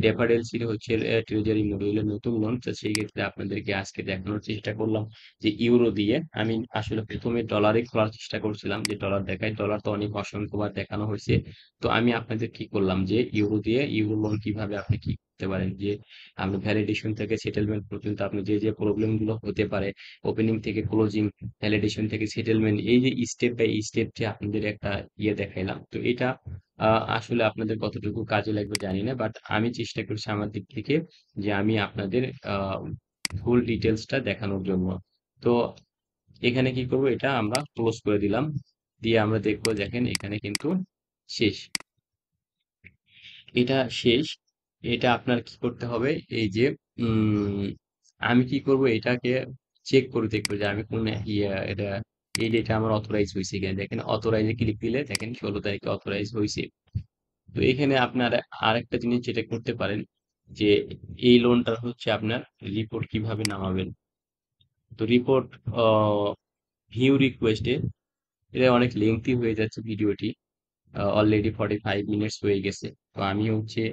ডেপারেলসির হচ্ছে ট্রেজারি মডিউলের নতুন লোন, তো সেই ক্ষেত্রে আপনাদেরকে আজকে দেখানোর চেষ্টা করলাম যে ইউরো দিয়ে। আমি আসলে প্রথমে ডলারে খোলার চেষ্টা করছিলাম যে ডলার দেখায়, ডলার তো অনেক অসংখ্যবার দেখানো হয়েছে। তো আমি আপনাদের কি করলাম যে ইউরো দিয়ে ইউরো লোন কিভাবে আপনি কি করতে পারেন, যে আপনি ভ্যালিডেশন থেকে সেটেলমেন্ট পর্যন্ত আপনি যে যে প্রবলেম গুলো হতে পারে, ওপেনিং থেকে ক্লোজিং, ভ্যালিডেশন থেকে সেটেলমেন্ট, এই যে স্টেপ বাই স্টেপ যে আপনাদের একটা দেখাইলাম, তো এটা আসলে আপনাদের কতটুকু কাজে লাগবে জানি না, বাট আমি চেষ্টা করছি আমার দিক থেকে যে আমি আপনাদের ফুল ডিটেলসটা দেখানোর জন্য। তো এখানে কি করব, এটা আমরা ক্লোজ করে দিলাম, দিয়ে আমরা দেখবো দেখেন এখানে কিন্তু শেষ, এটা শেষ। এটা আপনার কি করতে হবে, এই যে উম আমি কি করব, এটাকে চেক করে দেখবো যে আমি কোন এটা এই ডেটা আমার অথরাইজ হয়েছে কিনা। দেখেন অথরাইজে ক্লিক দিলে দেখেন 16 তারিখে অথরাইজ হয়েছে। তো এখানে আপনার আরেকটা জিনিস যেটা করতে পারেন, যে এই লোনটা হচ্ছে আপনার রিপোর্ট কিভাবে নামাবেন। তো রিপোর্ট ভিউ রিকোয়েস্টে, এটা অনেক লেংথি হয়ে যাচ্ছে ভিডিওটি, অলরেডি 45 মিনিটস হয়ে গেছে। তো আমি হচ্ছে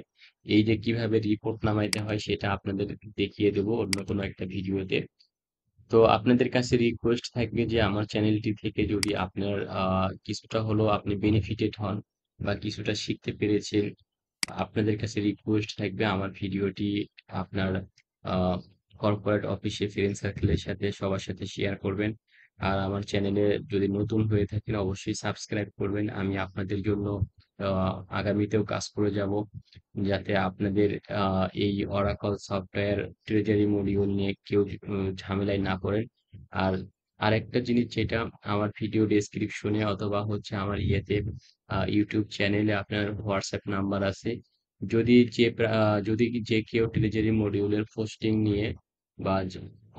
এই যে কিভাবে রিপোর্ট নামাইতে হয় সেটা আপনাদের দেখিয়ে দেবো অন্য কোনো একটা ভিডিওতে। তো আপনাদের কাছে রিকোয়েস্ট থাকবে যে আমার চ্যানেলটি থেকে যদি আপনার কিছুটা হলেও আপনি বেনিফিটেড হন বা কিছুটা শিখতে পেরেছেন, আপনাদের কাছে রিকোয়েস্ট থাকবে আমার ভিডিওটি আপনার কর্পোরেট অফিসে ফ্রেন্ড সার্কেলের সাথে সবার সাথে শেয়ার করবেন। আর আমার চ্যানেলে যদি নতুন হয়ে থাকেন অবশ্যই সাবস্ক্রাইব করবেন। আমি আপনাদের জন্য আগামীতেও কাজ করে যাব, যাতে আপনাদের এই অরাকল সফটওয়্যার ট্রেজারি মডিউল নিয়ে কেউ ঝামেলায় না পড়েন। আর আরেকটা জিনিস যেটা, আমার ভিডিও ডেসক্রিপশনে অথবা হচ্ছে আমার ইউটিউব চ্যানেলে আপনার হোয়াটসঅ্যাপ নাম্বার আছে। যদি যে কেউ ট্রেজারি মডিউলের পোস্টিং নিয়ে বা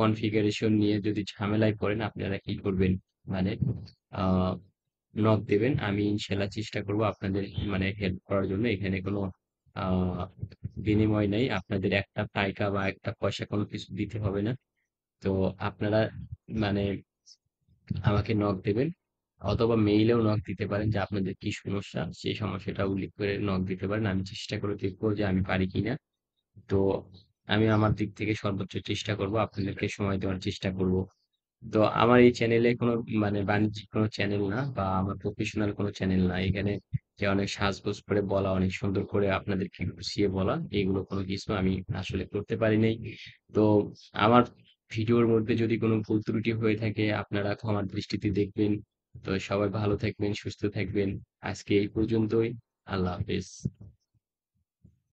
কনফিগারেশন নিয়ে যদি ঝামেলায় পড়েন, আপনারা কি করবেন, মানে আহ নক দেবেন। আমি ইনশাল্লাহ চেষ্টা করব আপনাদের মানে হেল্প করার জন্য। এখানে কোনো আহ বিনিময় নেই, আপনাদের একটা টাকা বা একটা পয়সা কোনো কিছু দিতে হবে না। তো আপনারা মানে আমাকে নক দেবেন, অথবা মেইলেও নক দিতে পারেন যে আপনাদের কি সমস্যা, সেই সমস্যাটা উল্লেখ করে নক দিতে পারেন। আমি চেষ্টা করে দেখবো যে আমি পারি কিনা। তো আমি আমার দিক থেকে সর্বোচ্চ চেষ্টা করব, আপনাদেরকে সময় দেওয়ার চেষ্টা করব। তো আমার এই চ্যানেলে কোনো মানে বাণিজ্যিক কোনো চ্যানেল না বা আমার প্রফেশনাল কোনো চ্যানেল না। এখানে যে অনেক সাজগোজ করে বলা, অনেক সুন্দর করে আপনাদেরকে গুছিয়ে বলা, এগুলো কোনো কিছু আমি আসলে করতে পারি নাই। তো আমার ভিডিওর মধ্যে যদি কোনো ভুল ত্রুটি হয়ে থাকে আপনারা ক্ষমার দৃষ্টিতে দেখবেন। তো সবাই ভালো থাকবেন, সুস্থ থাকবেন। আজকে এই পর্যন্তই। আল্লাহ হাফেজ।